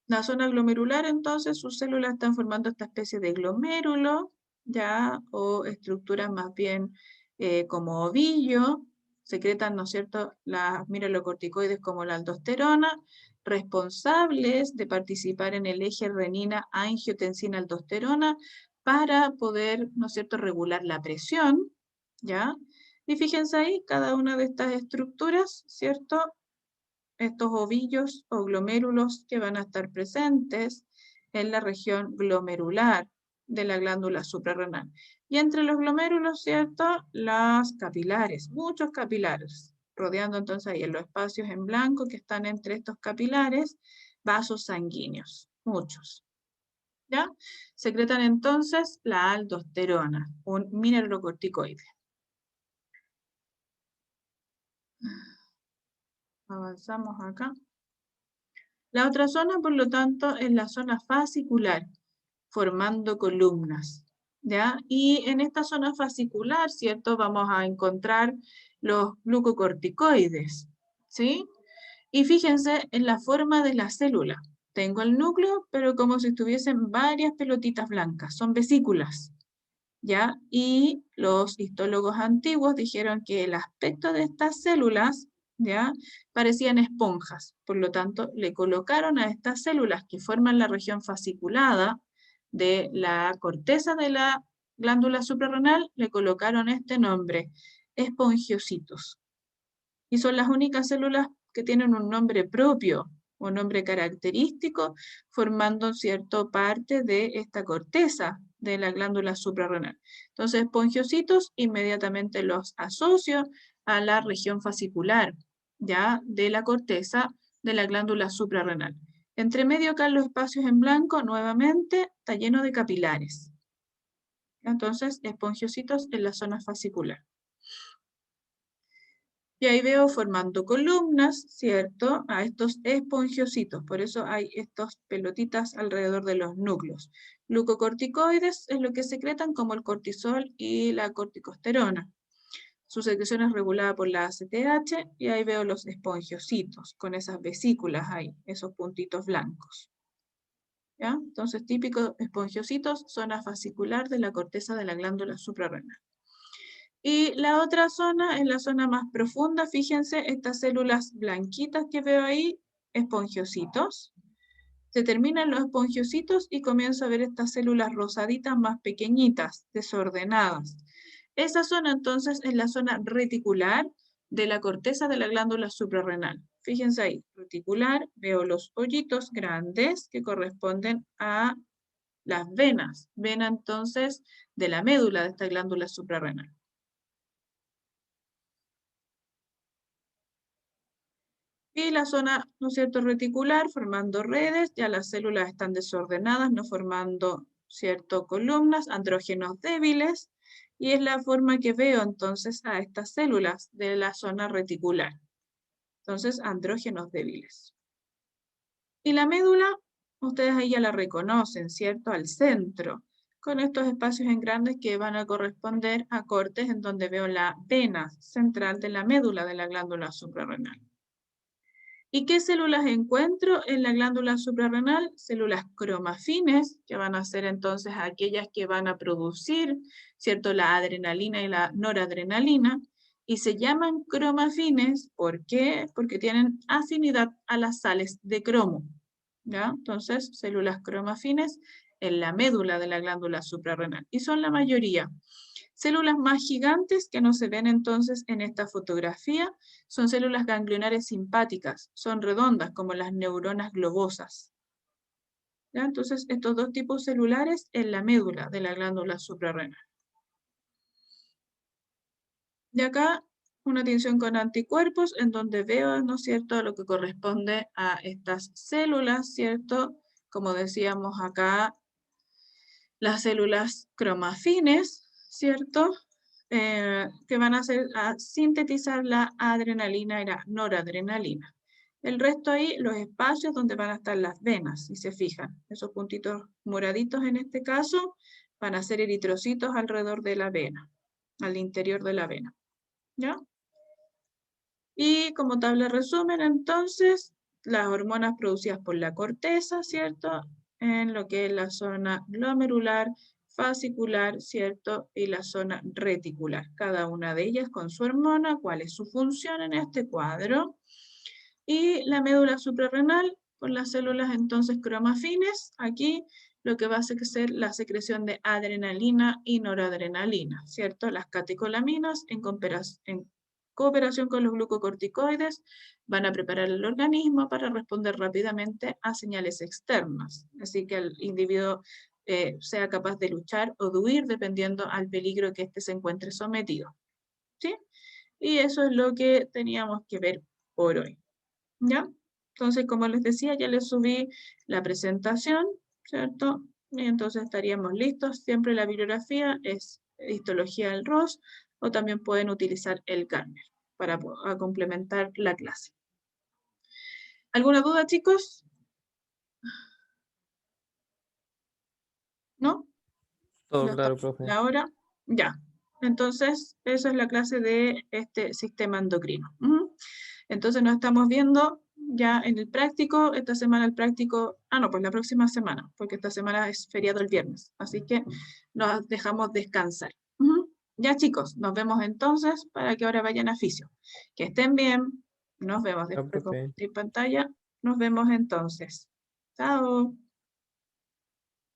La zona glomerular, entonces, sus células están formando esta especie de glomérulo, ya, o estructuras más bien como ovillo, secretan, ¿no es cierto?, las mineralocorticoides como la aldosterona, responsables de participar en el eje renina-angiotensina-aldosterona para poder, ¿no es cierto?, regular la presión, ¿ya? Y fíjense ahí, cada una de estas estructuras, ¿cierto?, estos ovillos o glomérulos que van a estar presentes en la región glomerular de la glándula suprarrenal. Y entre los glomérulos, ¿cierto?, las capilares, muchos capilares, rodeando entonces ahí en los espacios en blanco que están entre estos capilares, vasos sanguíneos, muchos. ¿Ya? Secretan entonces la aldosterona, un mineralocorticoide. Avanzamos acá. La otra zona, por lo tanto, es la zona fascicular, formando columnas, ¿ya? Y en esta zona fascicular, ¿cierto?, vamos a encontrar los glucocorticoides, ¿sí? Y fíjense en la forma de la célula. Tengo el núcleo, pero como si estuviesen varias pelotitas blancas, son vesículas, ¿ya? Y los histólogos antiguos dijeron que el aspecto de estas células, ¿ya?, parecían esponjas. Por lo tanto, le colocaron a estas células que forman la región fasciculada de la corteza de la glándula suprarrenal, le colocaron este nombre, espongiocitos. Y son las únicas células que tienen un nombre propio, un nombre característico, formando cierto parte de esta corteza de la glándula suprarrenal. Entonces, espongiocitos, inmediatamente los asocio a la región fascicular, ya, de la corteza de la glándula suprarrenal. Entre medio acá en los espacios en blanco, nuevamente, está lleno de capilares. Entonces, espongiocitos en la zona fascicular. Y ahí veo formando columnas, ¿cierto? A estos espongiocitos. Por eso hay estas pelotitas alrededor de los núcleos. Glucocorticoides es lo que secretan como el cortisol y la corticosterona. Su secreción es regulada por la ACTH y ahí veo los espongiocitos con esas vesículas ahí, esos puntitos blancos. ¿Ya? Entonces, típicos espongiocitos, zona fascicular de la corteza de la glándula suprarrenal. Y la otra zona es la zona más profunda, fíjense, estas células blanquitas que veo ahí, espongiocitos. Se terminan los espongiocitos y comienzo a ver estas células rosaditas más pequeñitas, desordenadas. Esa zona entonces es la zona reticular de la corteza de la glándula suprarrenal. Fíjense ahí, reticular, veo los hoyitos grandes que corresponden a las venas. Vena entonces de la médula de esta glándula suprarrenal. Y la zona, ¿no es cierto?, reticular, formando redes, ya las células están desordenadas, no formando, ¿cierto?, columnas, andrógenos débiles, y es la forma que veo entonces a estas células de la zona reticular. Entonces, andrógenos débiles. Y la médula, ustedes ahí ya la reconocen, ¿cierto?, al centro, con estos espacios en grandes que van a corresponder a cortes en donde veo la vena central de la médula de la glándula suprarrenal. ¿Y qué células encuentro en la glándula suprarrenal? Células cromafines, que van a ser entonces aquellas que van a producir, ¿cierto?, la adrenalina y la noradrenalina, y se llaman cromafines, ¿por qué? Porque tienen afinidad a las sales de cromo, ¿ya? Entonces, células cromafines en la médula de la glándula suprarrenal, y son la mayoría. Células más gigantes que no se ven entonces en esta fotografía son células ganglionares simpáticas, son redondas como las neuronas globosas. ¿Ya? Entonces estos dos tipos celulares en la médula de la glándula suprarrenal. Y acá una tinción con anticuerpos en donde veo, ¿no es cierto?, lo que corresponde a estas células, ¿cierto? Como decíamos acá, las células cromafines, ¿cierto?, que van a hacer a sintetizar la adrenalina y la noradrenalina. El resto ahí, los espacios donde van a estar las venas, si se fijan. Esos puntitos moraditos en este caso van a ser eritrocitos alrededor de la vena, al interior de la vena. ¿Ya? Y como tabla de resumen, entonces, las hormonas producidas por la corteza, ¿cierto?, en lo que es la zona glomerular, fascicular, ¿cierto?, y la zona reticular. Cada una de ellas con su hormona, cuál es su función en este cuadro. Y la médula suprarrenal, con las células entonces cromafines, aquí lo que va a ser la secreción de adrenalina y noradrenalina, ¿cierto? Las catecolaminas en cooperación con los glucocorticoides van a preparar el organismo para responder rápidamente a señales externas. Así que el individuo sea capaz de luchar o de huir dependiendo al peligro que éste se encuentre sometido. ¿Sí? Y eso es lo que teníamos que ver por hoy. ¿Ya? Entonces, como les decía, ya les subí la presentación, ¿cierto? Y entonces estaríamos listos. Siempre la bibliografía es histología del Ross, o también pueden utilizar el Garner para complementar la clase. ¿Alguna duda, chicos? ¿No? Todo claro, profe. ¿La hora? Ya. Entonces, esa es la clase de este sistema endocrino. Entonces nos estamos viendo ya en el práctico, esta semana el práctico, pues la próxima semana, porque esta semana es feriado el viernes, así que nos dejamos descansar. Ya chicos, nos vemos entonces para que ahora vayan a fisio. Que estén bien, nos vemos después de compartir pantalla, nos vemos entonces. Chao.